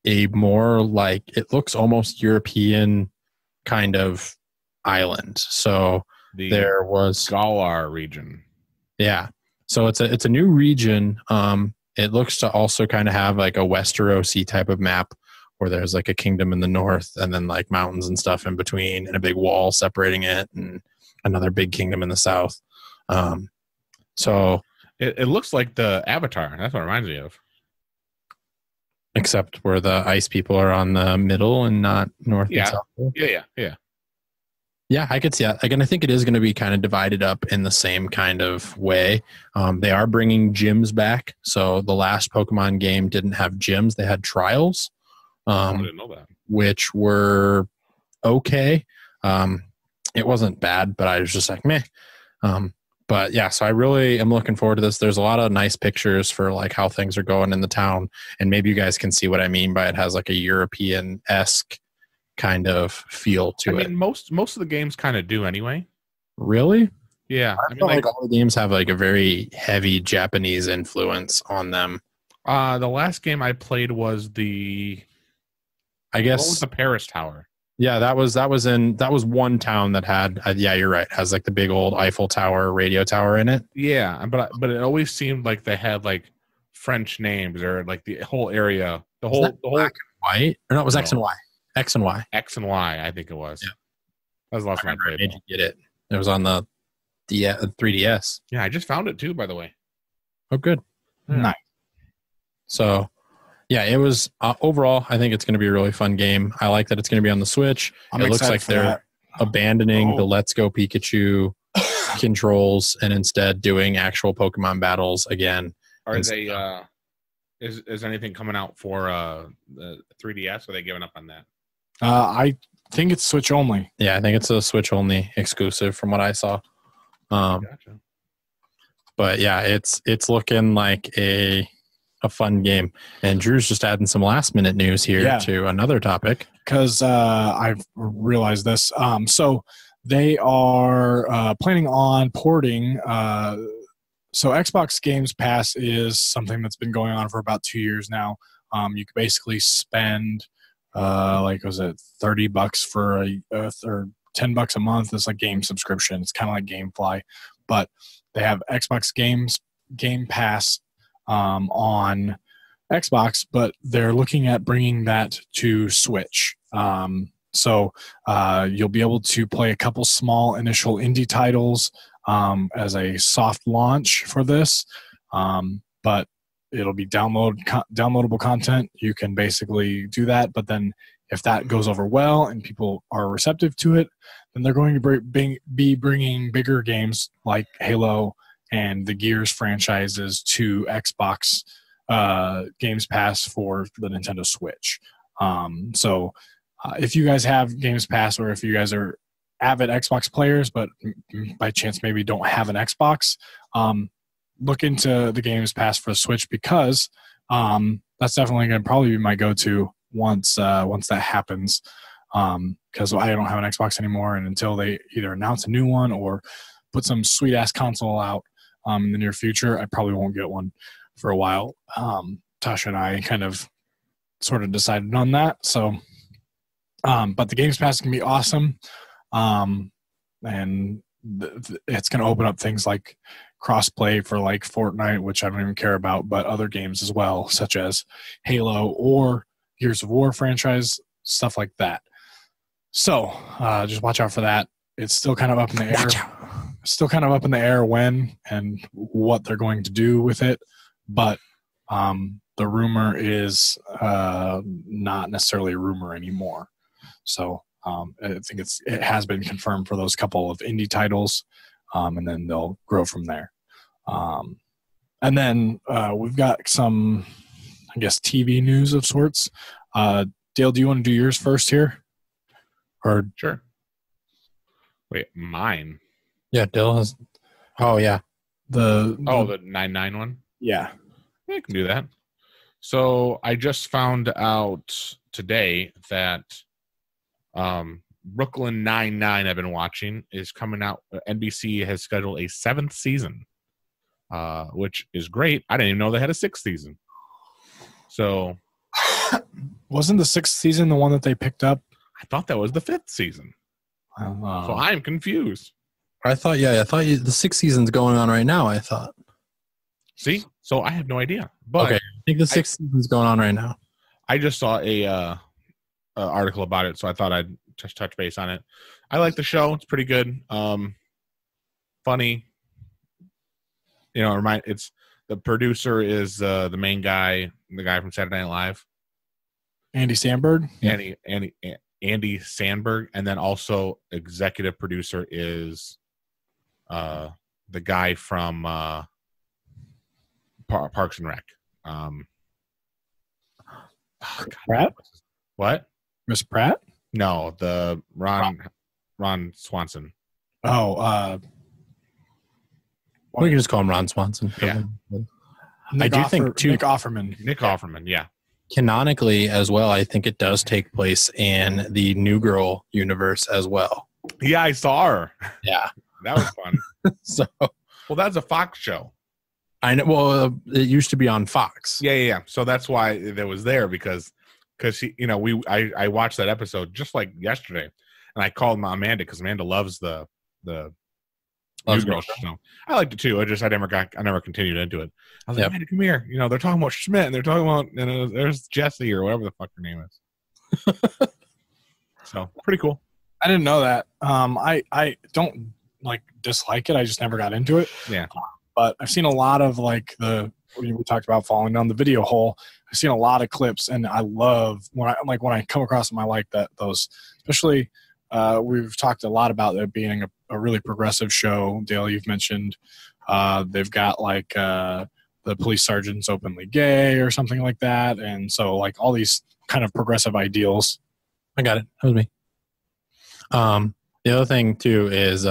a more like, it looks almost European kind of island. So there was Galar region. Yeah. So it's a new region. It looks to also kind of have like a Westerosi type of map where there's like a kingdom in the north and then like mountains and stuff in between and a big wall separating it and another big kingdom in the south. So it looks like the Avatar. That's what it reminds me of. Except where the ice people are on the middle and not north and south. Yeah. Yeah, I could see that. Again, I think it is going to be kind of divided up in the same kind of way. They are bringing gyms back. So the last Pokemon game didn't have gyms. They had trials. I didn't know that. Which were okay. It wasn't bad, but I was just like, meh. But yeah, so I really am looking forward to this. There's a lot of nice pictures for like how things are going in the town. And maybe you guys can see what I mean by it has like a European-esque kind of feel to it. I mean, most of the games kind of do anyway. Really? Yeah. I feel like all the games have like a very heavy Japanese influence on them. The last game I played was what was the Paris Tower? Yeah, that was one town that had yeah, you're right. Has like the big old Eiffel Tower, radio tower in it. Yeah, but it always seemed like they had like French names or like the whole area, the whole black and white. Or no, it was X and Y. X and Y. X and Y, I think it was. Yeah. That was the last time I played. Did you get it? It was on the 3DS. Yeah, I just found it too, by the way. Oh, good. Nice. So, Yeah, it was overall, I think it's going to be a really fun game. I like that it's going to be on the Switch. I'm it looks like they're abandoning the Let's Go Pikachu controls and instead doing actual Pokemon battles again. Are they is anything coming out for the 3DS? Are they giving up on that? I think it's Switch only. Yeah, I think it's a Switch only exclusive from what I saw. Gotcha. But yeah, it's looking like a fun game. And Drew's just adding some last minute news here to another topic. Because I've realized this. So they are planning on porting. So Xbox Games Pass is something that's been going on for about 2 years now. You could basically spend was it $30 for or $10 a month? It's like game subscription. It's kind of like GameFly, but they have Xbox Game Pass on Xbox, but they're looking at bringing that to Switch. So you'll be able to play a couple small initial indie titles as a soft launch for this, but it'll be downloadable content. You can basically do that, but then if that goes over well and people are receptive to it, then they're going to be bringing bigger games like Halo and the Gears franchises to Xbox Games Pass for the Nintendo Switch. So if you guys have Games Pass, or if you guys are avid Xbox players but by chance maybe don't have an Xbox, look into the Games Pass for the Switch, because that's definitely going to probably be my go-to once that happens, because I don't have an Xbox anymore, and until they either announce a new one or put some sweet-ass console out in the near future, I probably won't get one for a while. Tasha and I kind of sort of decided on that. So, but the Games Pass can be awesome, and it's going to open up things like crossplay for like Fortnite, which I don't even care about, but other games as well, such as Halo or Gears of War franchise, stuff like that. So just watch out for that. It's still kind of up in the air. When and what they're going to do with it, but the rumor is not necessarily a rumor anymore. So I think it has been confirmed for those couple of indie titles, and then they'll grow from there. And then we've got some, I guess, TV news of sorts. Dale, do you want to do yours first here? Or sure. Wait, mine? Yeah, Dale has. Oh yeah, the NineNine one. Yeah, I can do that. So I just found out today that Brooklyn Nine-Nine, I've been watching, is coming out. NBC has scheduled a 7th season, which is great. I didn't even know they had a 6th season. So wasn't the 6th season the one that they picked up? I thought that was the 5th season. So I'm confused. I thought the 6th season's going on right now. I thought. See, so I have no idea. But okay, I think the 6th season's going on right now. I just saw a article about it, so I thought I'd just touch base on it. I like the show; it's pretty good, funny. You know, it's the producer is the main guy, the guy from Saturday Night Live, Andy Samberg. Andy Samberg, and then also executive producer is the guy from Parks and Rec. Pratt? What? Miss Pratt? No, the Ron Swanson. Oh, we can just call him Ron Swanson. Yeah. Nick Offerman. Yeah. Canonically as well, I think it does take place in the New Girl universe as well. Yeah, I saw her. Yeah. That was fun. Well, that's a Fox show. I know. Well, it used to be on Fox. Yeah. So that's why it was there, because she, I watched that episode just like yesterday, and I called Amanda because Amanda loves the New Girl show. I liked it too. I never continued into it. I was like, Amanda, come here. They're talking about Schmidt, and they're talking about there's Jessie or whatever the fuck her name is. So pretty cool. I didn't know that. I don't dislike it. I just never got into it. Yeah. But I've seen a lot of the we talked about falling down the video hole. I've seen a lot of clips, and I love when I come across them. I like those, especially. We've talked a lot about it being a really progressive show. Dale, you've mentioned they've got like the police sergeant's openly gay or something like that, and so like all these kind of progressive ideals. I got it. That was me. The other thing too is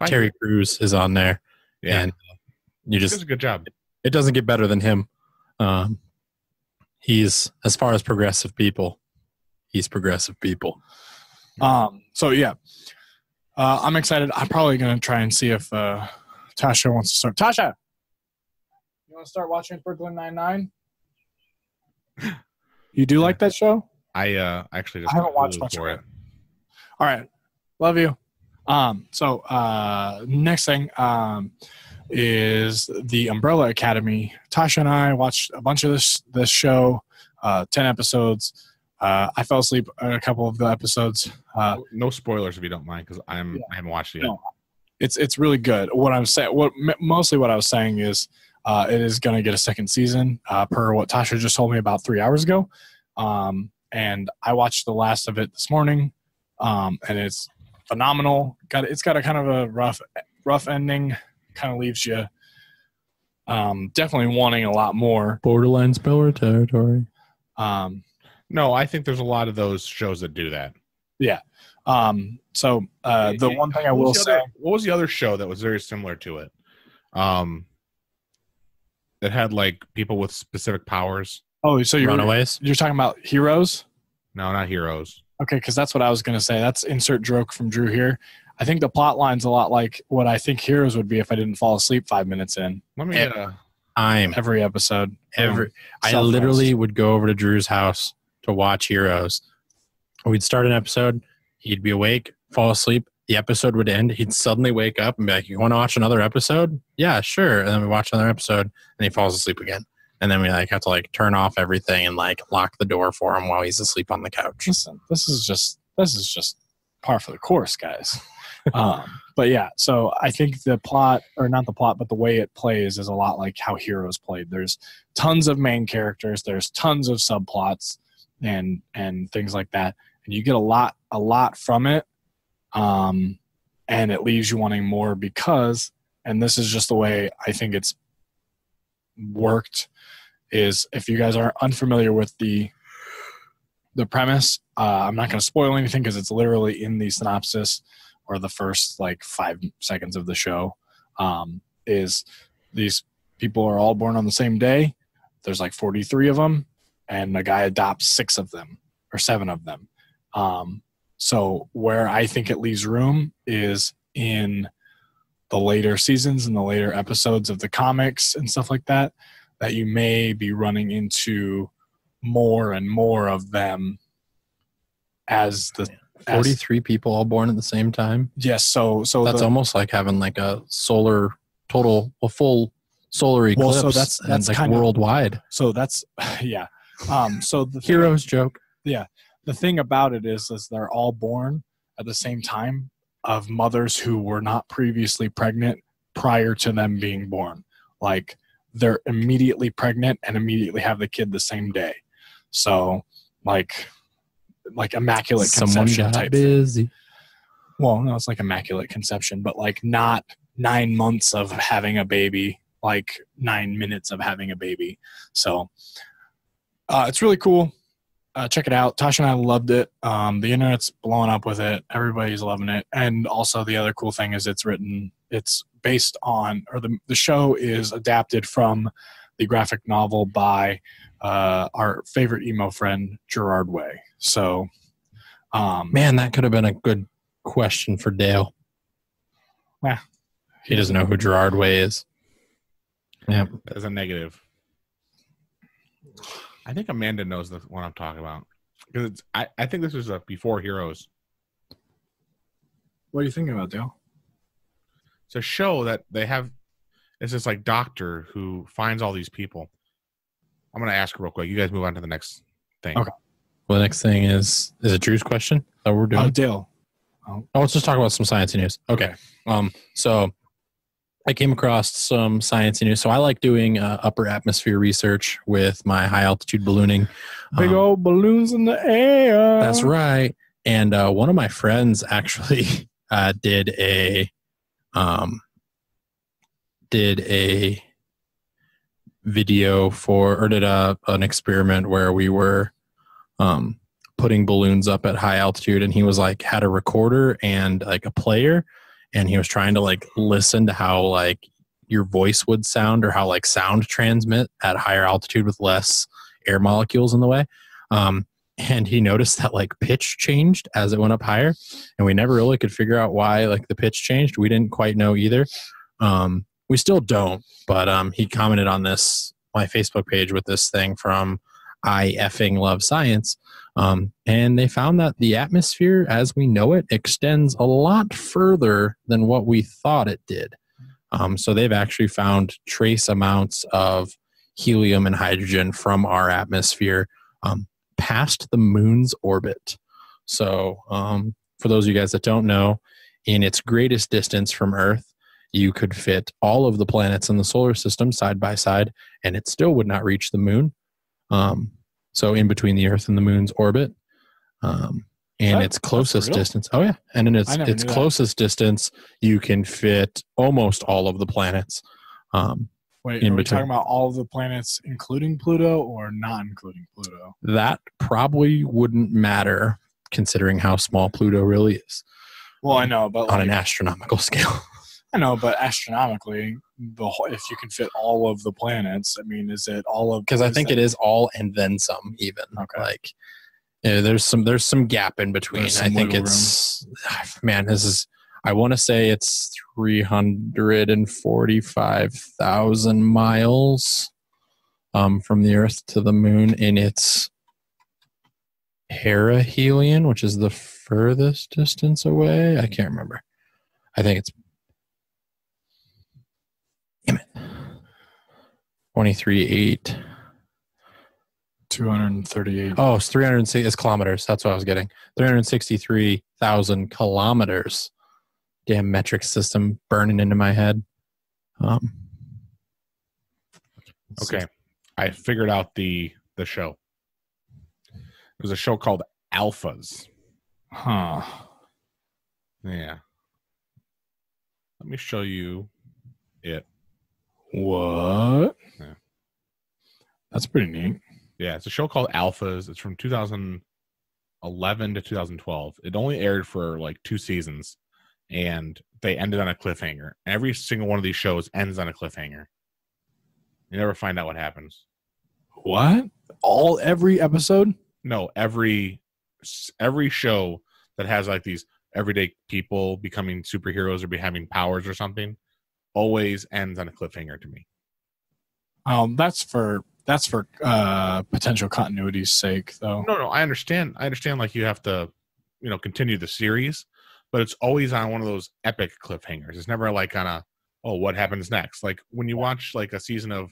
Terry Crews is on there, and you just does a good job. It doesn't get better than him. He's as far as progressive people, he's progressive people. So yeah, I'm excited. I'm probably going to try and see if Tasha wants to start. Tasha, you want to start watching Brooklyn Nine-Nine? You do like that show? I actually just I haven't watched much of it. All right. Love you. So next thing is the Umbrella Academy. Tasha and I watched a bunch of this show, 10 episodes. I fell asleep on a couple of the episodes. No spoilers if you don't mind, because I haven't watched it yet. No, it's really good. What I'm saying, mostly what I was saying is, it is going to get a second season, per what Tasha just told me about 3 hours ago. And I watched the last of it this morning, and it's phenomenal. It's got a kind of a rough ending. Kind of leaves you definitely wanting a lot more. Borderline spoiler territory. No, I think there's a lot of those shows that do that. Yeah. So the one thing I will say, what was the other show that was very similar to it? That had like people with specific powers. Oh, so Runaways? You're talking about Heroes? No, not Heroes. Okay, because that's what I was going to say. That's insert joke from Drew here. I think the plot line's a lot like what I think Heroes would be if I didn't fall asleep 5 minutes in. Let me every episode. I literally would go over to Drew's house to watch Heroes. We'd start an episode. He'd be awake, fall asleep. The episode would end. He'd suddenly wake up and be like, "You want to watch another episode?" Yeah, sure. And then we watch another episode, and he falls asleep again. And then we like have to like turn off everything and like lock the door for him while he's asleep on the couch. Listen, this is just par for the course, guys. But yeah, so I think the plot, or not the plot, but the way it plays is a lot like how Heroes played. There's tons of main characters, there's tons of subplots and things like that, and you get a lot from it, and it leaves you wanting more because, and this is just the way I think it's worked, is if you guys are unfamiliar with the premise, I'm not going to spoil anything because it's literally in the synopsis or the first like 5 seconds of the show. Is these people are all born on the same day. There's like 43 of them, and a guy adopts 6 of them or 7 of them. So where I think it leaves room is in the later seasons and the later episodes of the comics and stuff like that, that you may be running into more and more of them as the 43 people all born at the same time. Yes. So that's almost like having like a full solar eclipse. Well, so that's like kind worldwide. So that's yeah. So the Heroes joke. Yeah. The thing about it is they're all born at the same time of mothers who were not previously pregnant prior to them being born. Like they're immediately pregnant and immediately have the kid the same day. So like immaculate conception type busy thing. Well, no, it's like immaculate conception, but like not 9 months of having a baby, like 9 minutes of having a baby. So it's really cool. Check it out. Tasha and I loved it. The internet's blowing up with it. Everybody's loving it. And also the other cool thing is it's based on, or the show is adapted from the graphic novel by our favorite emo friend, Gerard Way. So, man, that could have been a good question for Dale. Yeah. He doesn't know who Gerard Way is. Yeah. That's a negative. I think Amanda knows what I'm talking about. Because I think this was before Heroes. What are you thinking about, Dale? It's a show that they have. It's this like doctor who finds all these people. I'm going to ask real quick. You guys move on to the next thing. Okay. Well, the next thing is it Drew's question that we're doing? Dale. Oh, let's just talk about some science news. Okay. So I came across some science news. So I like doing upper atmosphere research with my high altitude ballooning. Big old balloons in the air. That's right. And one of my friends actually did a video did an experiment where we were putting balloons up at high altitude, and he was like had a recorder and like a player, and he was trying to like listen to how like your voice would sound or how like sound transmit at higher altitude with less air molecules in the way. And he noticed that like pitch changed as it went up higher, and we never really could figure out why like the pitch changed. We didn't quite know either. We still don't, but he commented on my Facebook page with this thing from I effing love science. And they found that the atmosphere as we know it extends a lot further than what we thought it did. So they've actually found trace amounts of helium and hydrogen from our atmosphere past the moon's orbit. So for those of you guys that don't know, in its greatest distance from Earth, you could fit all of the planets in the solar system side by side, and it still would not reach the moon. So in between the Earth and the moon's orbit, and its closest distance. Oh yeah, and in its closest distance, you can fit almost all of the planets. Wait, are we talking about all of the planets, including Pluto, or not including Pluto? That probably wouldn't matter, considering how small Pluto really is. Well, I know, but on an astronomical scale. I know, but astronomically, if you can fit all of the planets, I mean, is it all of? Because I think it is all and then some. Even like, there's some gap in between. I think it's man. I want to say it's 345,000 miles from the Earth to the moon in its perihelion, which is the furthest distance away. I can't remember. I think it's 23.8. 238. Oh, it's 360. It's kilometers. That's what I was getting. 363,000 kilometers. Damn metric system burning into my head. Okay, I figured out the show. There's a show called Alphas. Huh. Yeah. Let me show you it. What? Yeah. That's pretty neat. Yeah, it's a show called Alphas. It's from 2011 to 2012. It only aired for like 2 seasons, and they ended on a cliffhanger. Every single one of these shows ends on a cliffhanger. You never find out what happens. What? Every episode? No, every show that has like these everyday people becoming superheroes or having powers or something always ends on a cliffhanger to me. That's for potential continuity's sake, though. No, I understand. Like you have to, continue the series, but it's always on one of those epic cliffhangers. It's never like on what happens next? Like when you watch like a season of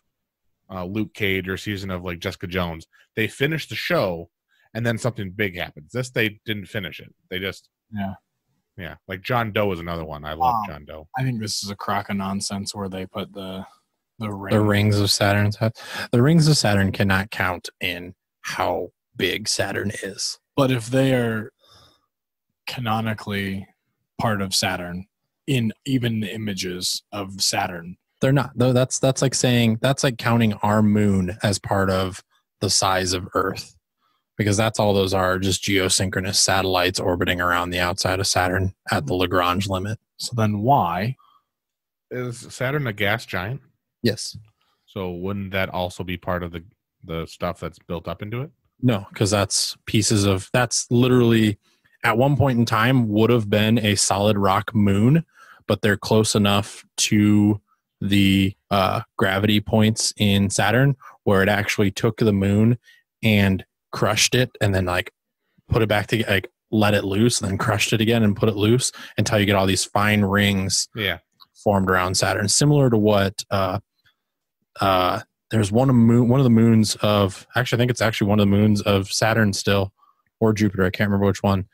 Luke Cage or a season of like Jessica Jones, they finish the show and then something big happens. This, they didn't finish it. They just yeah. Like John Doe is another one. I love John Doe. I think this is a crock of nonsense where they put the rings of Saturn. The rings of Saturn cannot count in how big Saturn is. But if they are canonically part of Saturn in even the images of Saturn, they're not. Though that's like saying that's like counting our moon as part of the size of Earth, because that's all those are, just geosynchronous satellites orbiting around the outside of Saturn at the Lagrange limit. So then why is Saturn a gas giant? Yes. So wouldn't that also be part of the stuff that's built up into it? No, because that's literally at one point in time would have been a solid rock moon, but they're close enough to the gravity points in Saturn where it actually took the moon and crushed it and then like put it back to like let it loose and then crushed it again and put it loose until you get all these fine rings formed around Saturn, similar to what there's one of the moons of, actually I think it's actually one of the moons of Saturn still, or Jupiter, I can't remember which one,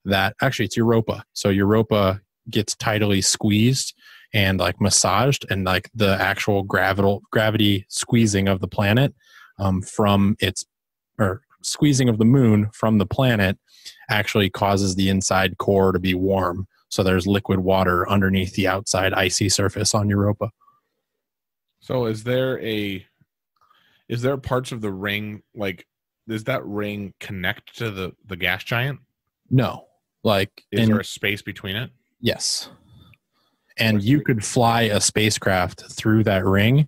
that actually it's Europa. So Europa gets tidally squeezed and like massaged, and like the actual gravity squeezing of the planet squeezing of the moon from the planet actually causes the inside core to be warm. So there's liquid water underneath the outside icy surface on Europa. So is there parts of the ring, like, does that ring connect to the gas giant? No. Like, is there a space between it? Yes. And you could fly a spacecraft through that ring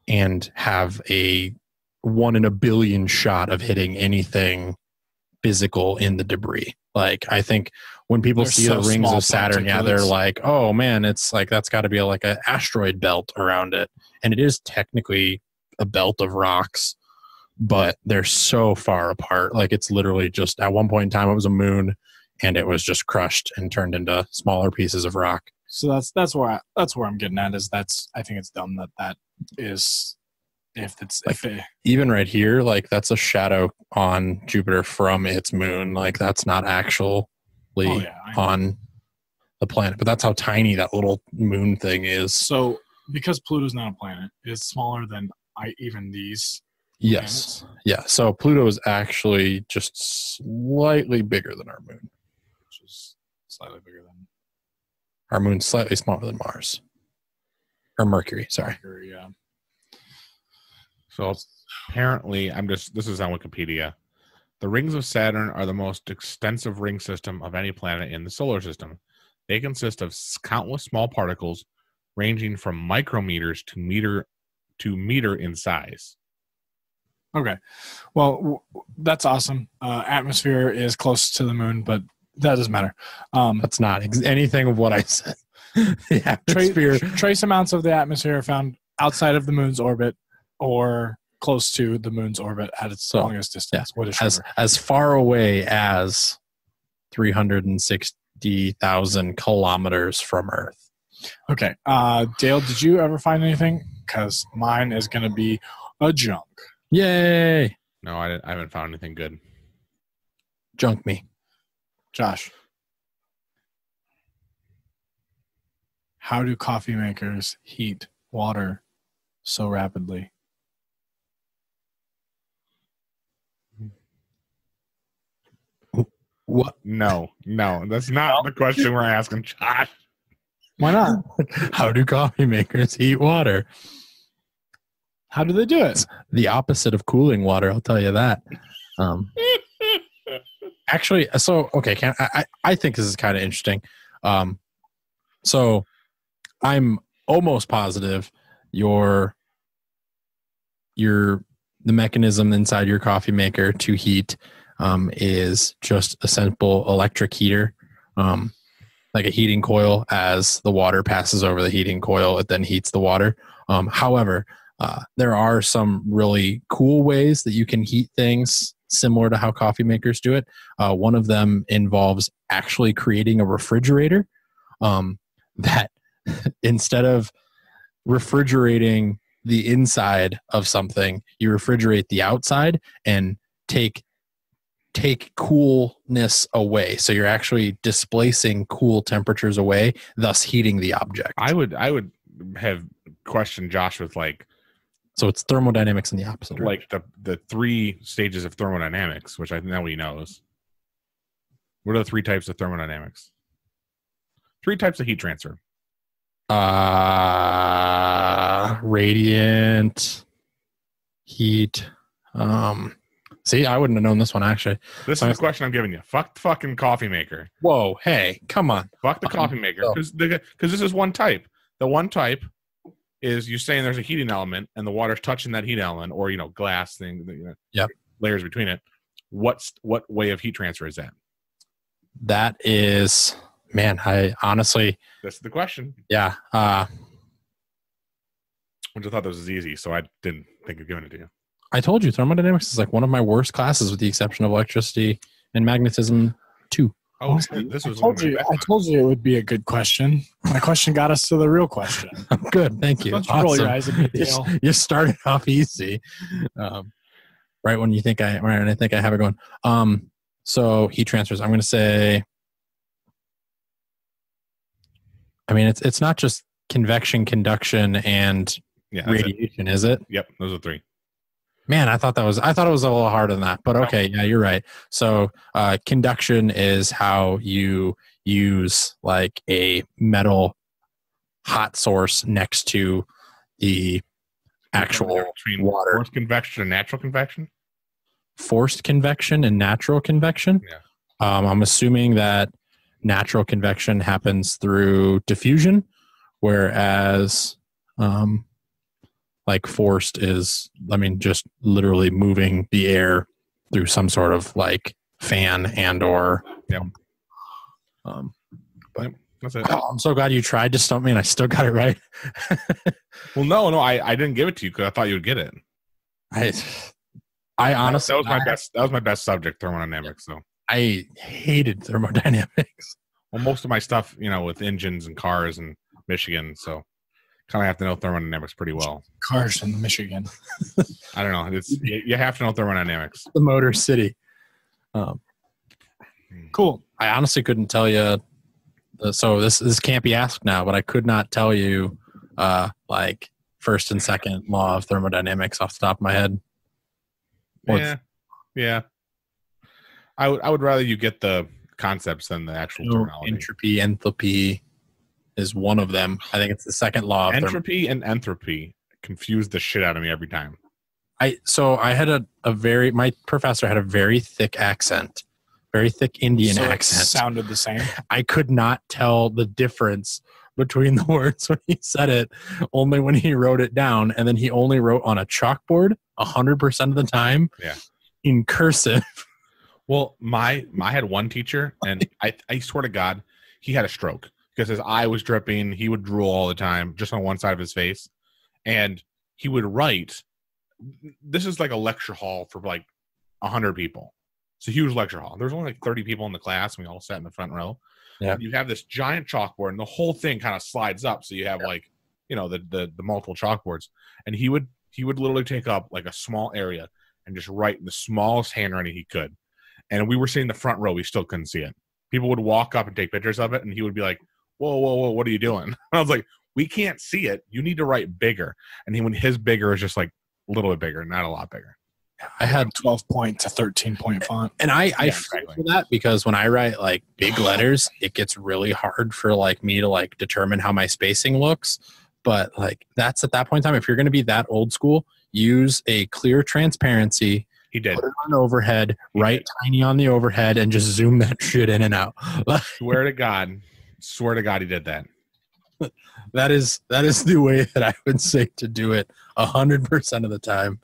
and have a 1 in a billion shot of hitting anything physical in the debris. Like, I think when people see the rings of Saturn, they're like, oh man, it's like, that's got to be like an asteroid belt around it. And it is technically a belt of rocks, but they're so far apart. Like, it's literally just, at one point in time, it was a moon, and it was just crushed and turned into smaller pieces of rock. So that's where I'm getting at, is I think it's dumb that is, even right here, like, that's a shadow on Jupiter from its moon. Like, that's not actually on the planet, but that's how tiny that little moon thing is. So because Pluto's not a planet, it's smaller than even these. Yes. planets. Yeah. So Pluto is actually just slightly bigger than our moon. Which is slightly bigger than our moon's slightly smaller than Mars. Or Mercury, sorry. Mercury, yeah. So apparently, this is on Wikipedia. The rings of Saturn are the most extensive ring system of any planet in the solar system. They consist of countless small particles ranging from micrometers to meter in size. Okay. Well, that's awesome. Atmosphere is close to the moon, but that doesn't matter. That's not anything of what I said. The atmosphere. Trace amounts of the atmosphere are found outside of the moon's orbit or close to the moon's orbit at its longest distance. Yeah, as far away as 360,000 kilometers from Earth. Okay. Dale, did you ever find anything? Because mine is going to be a junk. Yay! No, I haven't found anything good. Junk me. Josh. How do coffee makers heat water so rapidly? What? No, that's not the question we're asking, Josh. Why not? How do coffee makers heat water? How do they do it? The opposite of cooling water, I'll tell you that. Actually, so, okay, I think this is kind of interesting. So I'm almost positive the mechanism inside your coffee maker to heat is just a simple electric heater, like a heating coil. As the water passes over the heating coil, it then heats the water. However, there are some really cool ways that you can heat things similar to how coffee makers do it. One of them involves actually creating a refrigerator that instead of refrigerating the inside of something, you refrigerate the outside and take coolness away. So you're actually displacing cool temperatures away, thus heating the object. I would have questioned Josh with, like, so it's thermodynamics in the opposite like the 3 stages of thermodynamics, which I know he knows. What are the 3 types of thermodynamics? 3 types of heat transfer. Radiant heat. See, I wouldn't have known this one, actually. This is the question I'm giving you. Fuck the fucking coffee maker. Whoa, hey, come on. Fuck the coffee maker. Because this is one type. The one type is you're saying there's a heating element and the water's touching that heat element, or, glass thing, layers between it. What way of heat transfer is that? That is, man, I honestly... That's the question. Yeah. Which I thought this was easy, so I didn't think of giving it to you. I told you, thermodynamics is like one of my worst classes with the exception of electricity and magnetism 2. Oh, this was I told you it would be a good question. My question got us to the real question. Good, thank you. Don't you roll your eyes at me, Dale. You started off easy, right when I think I have it going. So heat transfers. I'm going to say. I mean, it's not just convection, conduction, and radiation. Is it? Yep, those are 3. Man, I thought it was a little harder than that, but okay, yeah, you're right. So conduction is how you use like a metal hot source next to the actual water. Forced convection and natural convection? Forced convection and natural convection? Yeah. I'm assuming that natural convection happens through diffusion, whereas like forced is, I mean, just literally moving the air through some sort of like fan and or. Yeah. But that's it. I'm so glad you tried to stump me and I still got it right. Well, no, I didn't give it to you because I thought you would get it. I honestly, that was my best subject, thermodynamics. So I hated thermodynamics. Well, most of my stuff, with engines and cars in Michigan, so kind of have to know thermodynamics pretty well. Cars in Michigan. I don't know. You have to know thermodynamics. The Motor City. Cool. I honestly couldn't tell you. So this can't be asked now, but I could not tell you like first and second law of thermodynamics off the top of my head. Yeah. I would rather you get the concepts than the actual terminology. Entropy, enthalpy is one of them. I think it's the second law of entropy and entropy confuse the shit out of me every time. I had my professor had a very thick accent, very thick Indian accent. It sounded the same. I could not tell the difference between the words when he said it, only when he wrote it down, and then he only wrote on a chalkboard 100% of the time. Yeah. In cursive. Well, I had one teacher, and I swear to God, he had a stroke because his eye was dripping. He would drool all the time, just on one side of his face, and he would write. This is like a lecture hall for like 100 people. It's a huge lecture hall. There's only like 30 people in the class, and we all sat in the front row. Yeah. You have this giant chalkboard, and the whole thing kind of slides up, so you have like the multiple chalkboards, and he would literally take up like a small area and just write in the smallest handwriting he could. And we were sitting in the front row. We still couldn't see it. People would walk up and take pictures of it, and he would be like, whoa, what are you doing? And I was like, we can't see it. You need to write bigger. And when his bigger is just like a little bit bigger, not a lot bigger. I had 12-point to 13-point font. And I feel that because when I write like big letters, it gets really hard for like me to like determine how my spacing looks. But like that's at that point in time, if you're going to be that old school, use a clear transparency. He did. Put it on overhead, write tiny on the overhead, and just zoom that shit in and out. Swear to God he did that. That is the way that I would say to do it 100% of the time.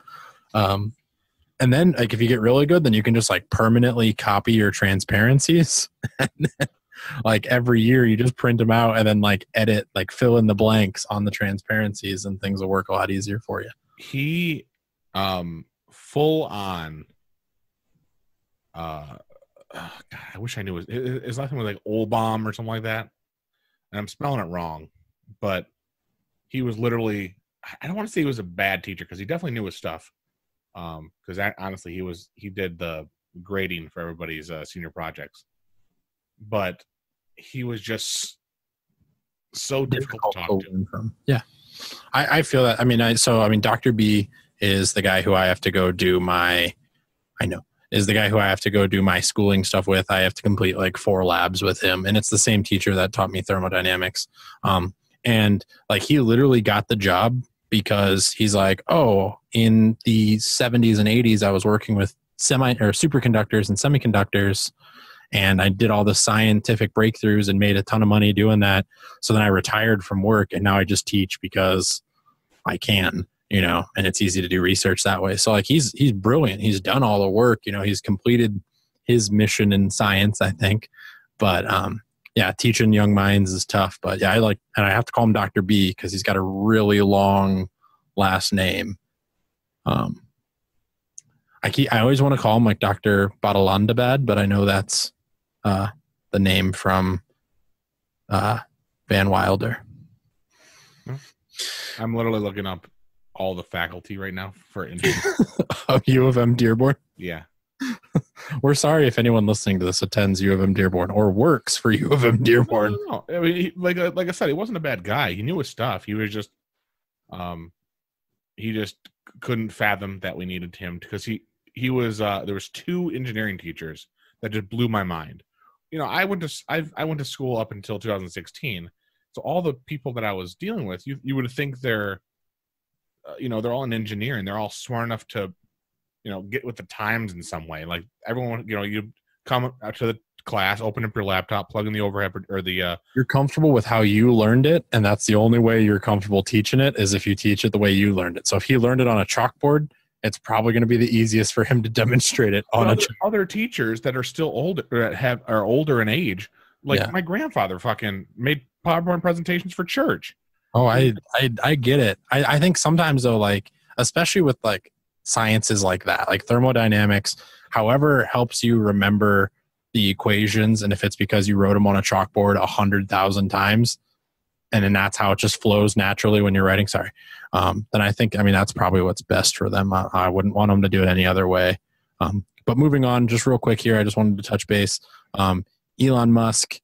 And then like if you get really good, then you can just like permanently copy your transparencies. And then, like every year you just print them out and then like edit, like fill in the blanks on the transparencies, and things will work a lot easier for you. He full on God, I wish I knew his last name was like Olbaum or something like that, and I'm spelling it wrong, but he was literally, I don't want to say he was a bad teacher because he definitely knew his stuff, because honestly he did the grading for everybody's senior projects, but he was just so difficult to talk to. From. Yeah, I feel that. I mean, Dr. B is the guy who I have to go do my schooling stuff with. I have to complete like 4 labs with him, and it's the same teacher that taught me thermodynamics. And like he literally got the job because he's like, oh, in the 70s and 80s, I was working with superconductors and semiconductors, and I did all the scientific breakthroughs and made a ton of money doing that. So then I retired from work, and now I just teach because I can. And it's easy to do research that way. So like he's brilliant. He's done all the work, he's completed his mission in science, I think. But yeah, teaching young minds is tough. But yeah, and I have to call him Dr. B because he's got a really long last name. I always want to call him like Dr. Badalandabad, but I know that's the name from Van Wilder. I'm literally looking up all the faculty right now for of U of M Dearborn. Yeah, We're sorry if anyone listening to this attends U of M Dearborn or works for U of M Dearborn. No. I mean, like I said, he wasn't a bad guy. He knew his stuff. He was just, he just couldn't fathom that we needed him because he was. There was 2 engineering teachers that just blew my mind. You know, I went to school up until 2016. So all the people that I was dealing with, you would think they're, they're all in engineering. They're all smart enough to, get with the times in some way. Like everyone, you come out to the class, open up your laptop, plug in the overhead or the. You're comfortable with how you learned it, and that's the only way you're comfortable teaching it is if you teach it the way you learned it. So if he learned it on a chalkboard, it's probably going to be the easiest for him to demonstrate it on other teachers that are still older, that are older in age. Like my grandfather fucking made PowerPoint presentations for church. Oh, I get it. I think sometimes though, like, especially with like sciences like that, like thermodynamics, however helps you remember the equations. And if it's because you wrote them on a chalkboard 100,000 times, and then that's how it just flows naturally when you're writing, then I think, that's probably what's best for them. I wouldn't want them to do it any other way. But moving on, just real quick here, I just wanted to touch base. Elon Musk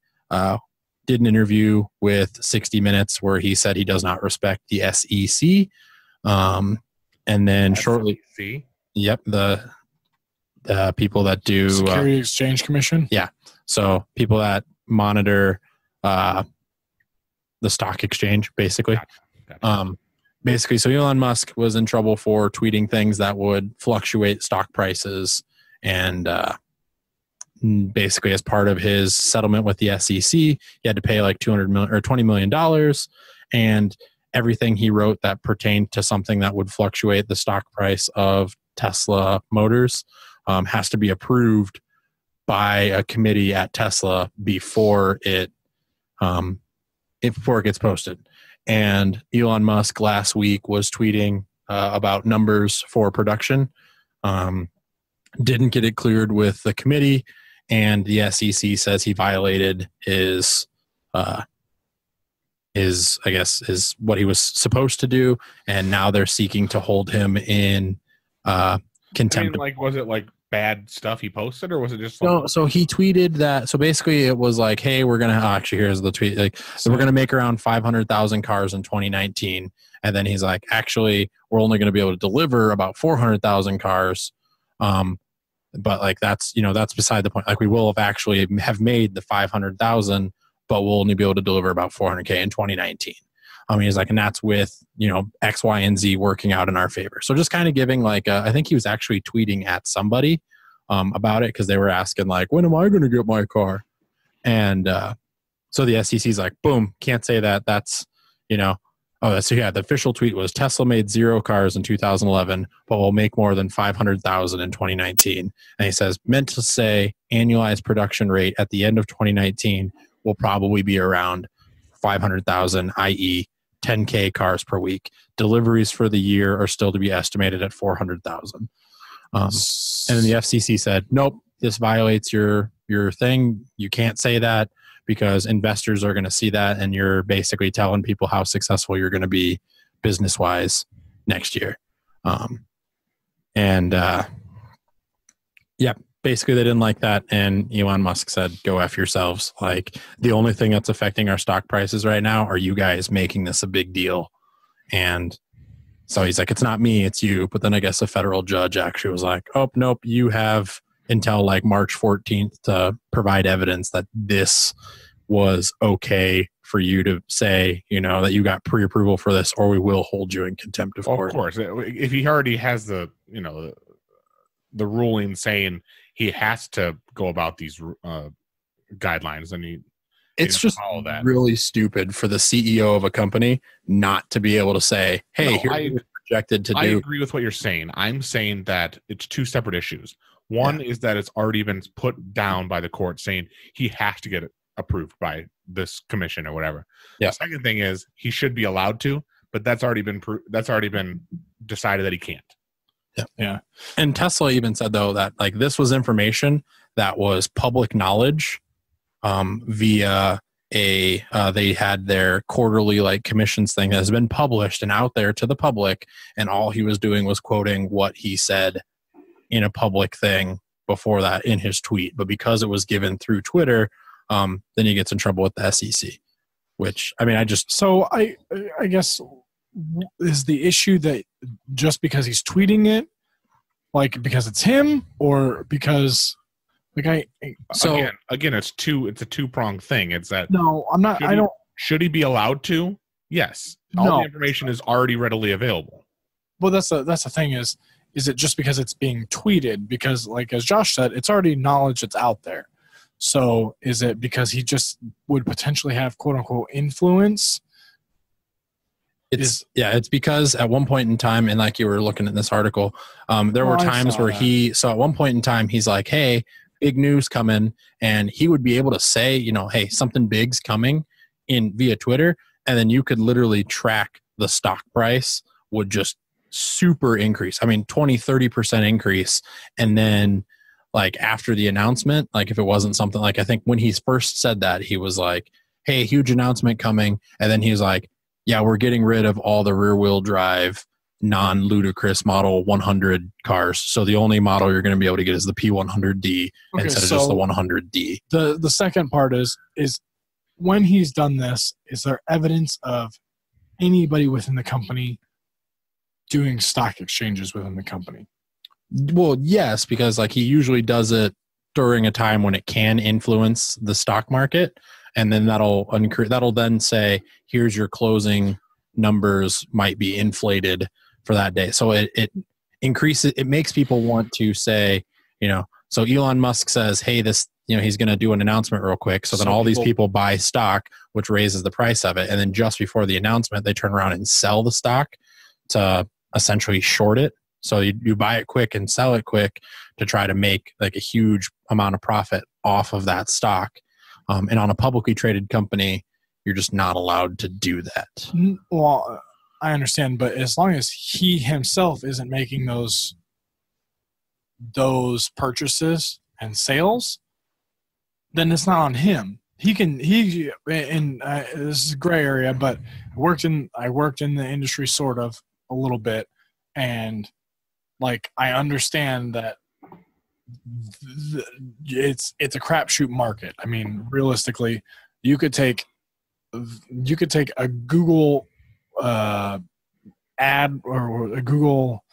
did an interview with 60 Minutes where he said he does not respect the SEC. And then shortly, yep, the people that do Security Exchange Commission. Yeah, so people that monitor the stock exchange, basically. Gotcha. Basically, so Elon Musk was in trouble for tweeting things that would fluctuate stock prices, and basically, as part of his settlement with the SEC, he had to pay like $200 million or $20 million, and everything he wrote that pertained to something that would fluctuate the stock price of Tesla Motors has to be approved by a committee at Tesla before it gets posted. And Elon Musk last week was tweeting about numbers for production. Didn't get it cleared with the committee, and the SEC says he violated his what he was supposed to do, and now they're seeking to hold him in contempt. Was it like bad stuff he posted, or was it just no? So he tweeted that. So basically, it was like, "Hey, we're gonna actually here's the tweet. Like, so we're gonna make around 500,000 cars in 2019." And then he's like, "Actually, we're only gonna be able to deliver about 400,000 cars." But like that's beside the point. Like we will have made the 500,000, but we'll only be able to deliver about 400K in 2019. He's like, and that's with, X, Y, and Z working out in our favor. So just kind of giving like, I think he was actually tweeting at somebody about it because they were asking like, when am I going to get my car? And so the SEC's like, boom, can't say that. That's, the official tweet was Tesla made 0 cars in 2011, but will make more than 500,000 in 2019. And he says, meant to say annualized production rate at the end of 2019 will probably be around 500,000, i.e. 10K cars per week. Deliveries for the year are still to be estimated at 400,000. And then the FCC said, nope, this violates your thing. You can't say that because investors are going to see that, and you're basically telling people how successful you're going to be business-wise next year. Basically they didn't like that, and Elon Musk said, go F yourselves. Like, the only thing that's affecting our stock prices right now are you guys making this a big deal. And so he's like, it's not me, it's you. But then I guess a federal judge actually was like, oh, nope, you have until like March 14th to provide evidence that this was okay for you to say, that you got pre-approval for this, or we will hold you in contempt of court. Of course. If he already has the ruling saying he has to go about these guidelines, and it's just really stupid for the CEO of a company not to be able to say, hey, here's what it's projected to do. I agree with what you're saying. I'm saying that it's 2 separate issues. One is that it's already been put down by the court saying he has to get it approved by this commission or whatever. Yeah. The second thing is he should be allowed to, but that's already been decided that he can't. Yeah. And Tesla even said though that like this was information that was public knowledge via they had their quarterly like commissions thing that has been published and out there to the public, and all he was doing was quoting what he said in a public thing before that in his tweet, but because it was given through Twitter, then he gets in trouble with the SEC. Which, I mean, So I guess, is the issue that just because he's tweeting it, like because it's him, or because like again, it's a two-pronged thing. It's that no, I'm not. Should he be allowed to? Yes. All the information is already readily available. Well, that's the thing is it just because it's being tweeted? Because like as Josh said, it's already knowledge that's out there. So is it because he just would potentially have quote unquote influence? It's because at one point in time, and like you were looking at this article, there were times where at one point in time, he's like, hey, big news coming. And he would be able to say, hey, something big's coming via Twitter. And then you could literally track the stock price would just super increase. I mean, 20-30% increase. And then like after the announcement, like if it wasn't something like, I think when he first said that, he was like, hey, huge announcement coming. And then he was like, yeah, we're getting rid of all the rear wheel drive, non-ludicrous model 100 cars. So the only model you're going to be able to get is the P100D instead of just the 100D. The second part is when he's done this, is there evidence of anybody within the company doing stock exchanges within the company? Well, yes, because like he usually does it during a time when it can influence the stock market, and then that'll then say, here's your closing numbers might be inflated for that day. So it increases, it makes people want to say, so Elon Musk says, hey, this, he's going to do an announcement real quick. So then all these people buy stock, which raises the price of it. And then just before the announcement, they turn around and sell the stock to essentially short it. So you buy it quick and sell it quick to try to make like a huge amount of profit off of that stock. And on a publicly traded company, you're just not allowed to do that. Well, I understand, but as long as he himself isn't making those purchases and sales, then it's not on him. This is a gray area, but I worked in the industry sort of a little bit, and like I understand that it's a crapshoot market. I mean, realistically, you could take a Google ad or a Google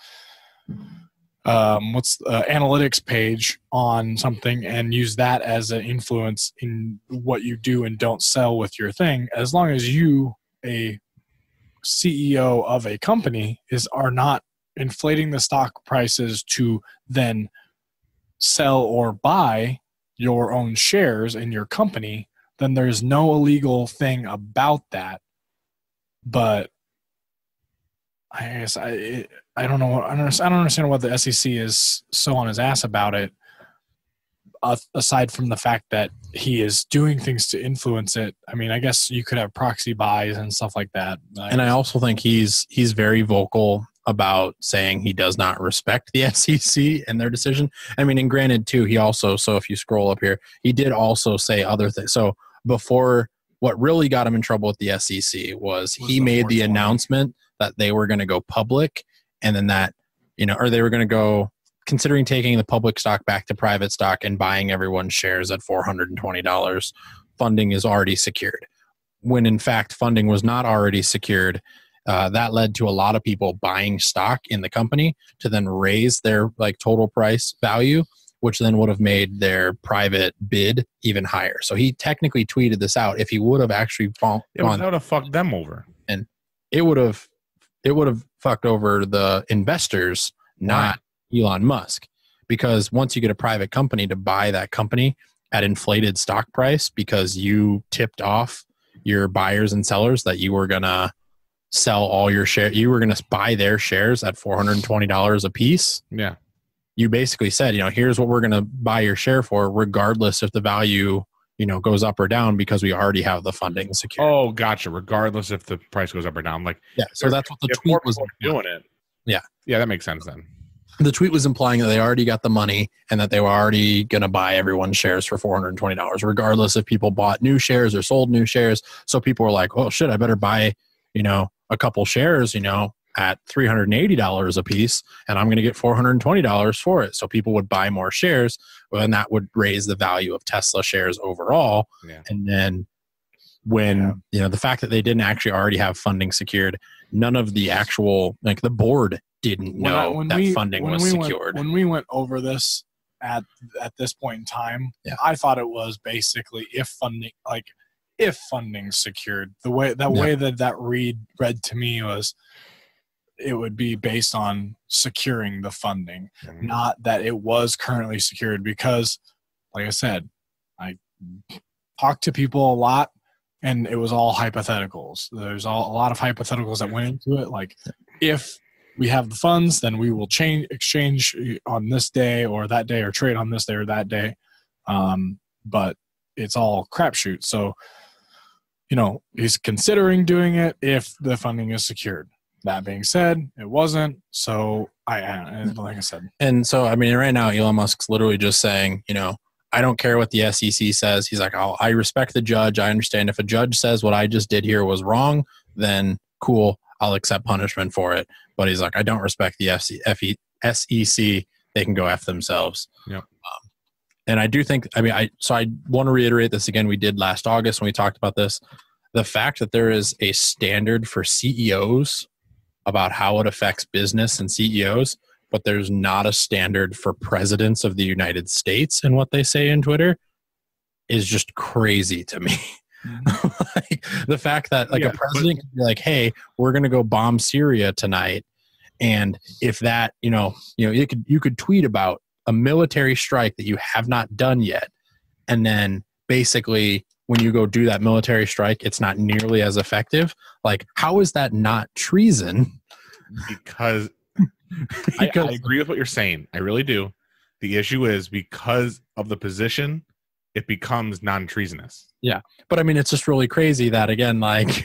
analytics page on something and use that as an influence in what you do and don't sell with your thing. As long as you, a CEO of a company, are not inflating the stock prices to then sell or buy your own shares in your company, then there's no illegal thing about that. But I guess I don't know. I don't understand what the SEC is so on his ass about it. Aside from the fact that he is doing things to influence it. I mean, I guess you could have proxy buys and stuff like that. And I also think he's very vocal about saying he does not respect the SEC and their decision. I mean, and granted too, he also, so if you scroll up here, he did also say other things. So before, what really got him in trouble with the SEC was he made the announcement that they were going to go public, and then that, or they were going to go, considering taking the public stock back to private stock and buying everyone's shares at $420, funding is already secured. When in fact, funding was not already secured. That led to a lot of people buying stock in the company to then raise their total price value, which then would have made their private bid even higher. So he technically tweeted this out. If he would have actually that would have fucked them over, and it would have fucked over the investors, not Elon Musk, because once you get a private company to buy that company at inflated stock price because you tipped off your buyers and sellers that you were gonna sell all your shares, you were going to buy their shares at $420 a piece. Yeah. You basically said, here's what we're going to buy your share for, regardless if the value, goes up or down, because we already have the funding secured. Oh, gotcha. Regardless if the price goes up or down. Yeah. So that's what the tweet was doing it. Yeah. Yeah. That makes sense then. The tweet was implying that they already got the money and that they were already going to buy everyone's shares for $420, regardless if people bought new shares or sold new shares. So people were like, oh shit, I better buy, a couple shares, at $380 a piece, and I'm going to get $420 for it. So people would buy more shares, and that would raise the value of Tesla shares overall. Yeah. And then when, the fact that they didn't actually already have funding secured, none of the actual, like the board didn't know that funding was secured. When we went over this at this point in time, I thought it was basically if funding secured. The way that read to me was it would be based on securing the funding, not that it was currently secured, because like I said, I talked to people a lot and it was all hypotheticals. There's a lot of hypotheticals that went into it. Like, if we have the funds, then we will exchange on this day or that day, or trade on this day or that day. But it's all crapshoot. So, he's considering doing it if the funding is secured. That being said, it wasn't. So like I said. And so, right now, Elon Musk's literally just saying, I don't care what the SEC says. He's like, I respect the judge. I understand if a judge says what I just did here was wrong, then cool, I'll accept punishment for it. But he's like, I don't respect the SEC. They can go F themselves. Yep. And I do think, I want to reiterate this again. We did last August when we talked about this. The fact that there is a standard for CEOs about how it affects business and CEOs, but there's not a standard for presidents of the United States and what they say in Twitter is just crazy to me. Like, the fact that a president can be like, hey, we're going to go bomb Syria tonight. And if that, you could tweet about a military strike that you have not done yet. And then basically when you go do that military strike, it's not nearly as effective. Like, how is that not treason? Because I agree with what you're saying. I really do. The issue is because of the position, it becomes non-treasonous. Yeah. But it's just really crazy that, again, like,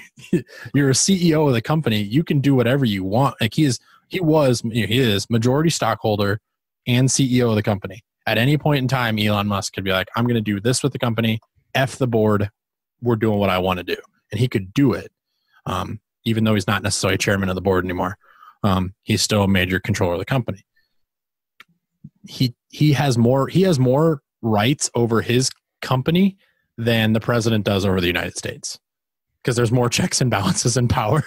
you're a CEO of the company. You can do whatever you want. Like, he is majority stockholder and CEO of the company. At any point in time, Elon Musk could be like, I'm going to do this with the company. F the board. We're doing what I want to do. And he could do it. Even though he's not necessarily chairman of the board anymore. He's still a major controller of the company. He has more rights over his company than the president does over the United States, because there's more checks and balances and power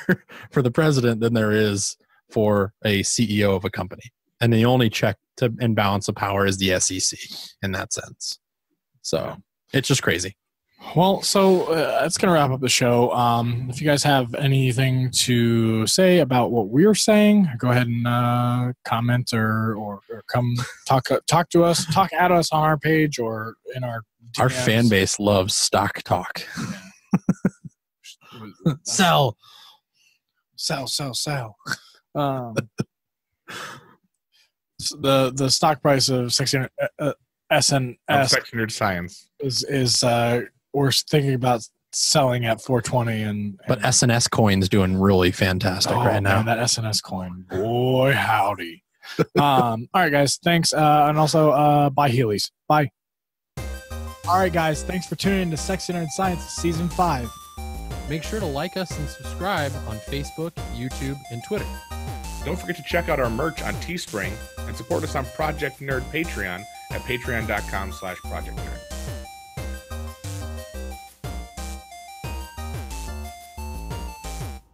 for the president than there is for a CEO of a company. And the only check and balance of power is the SEC in that sense. So it's just crazy. Well, so that's going to wrap up the show. If you guys have anything to say about what we're saying, go ahead and comment or come talk to us, talk at us on our page or in our DMs. Our fan base loves stock talk. Sell. The stock price of SexyNerdScience is we're thinking about selling at 420, but SNS coin's doing really fantastic right now. Man, that SNS coin, boy howdy. All right, guys, thanks, and also buy Heelys. Bye. All right, guys, thanks for tuning in to Sexy Nerd Science Season 5. Make sure to like us and subscribe on Facebook, YouTube, and Twitter. Don't forget to check out our merch on Teespring and support us on Project Nerd Patreon at patreon.com/projectnerd.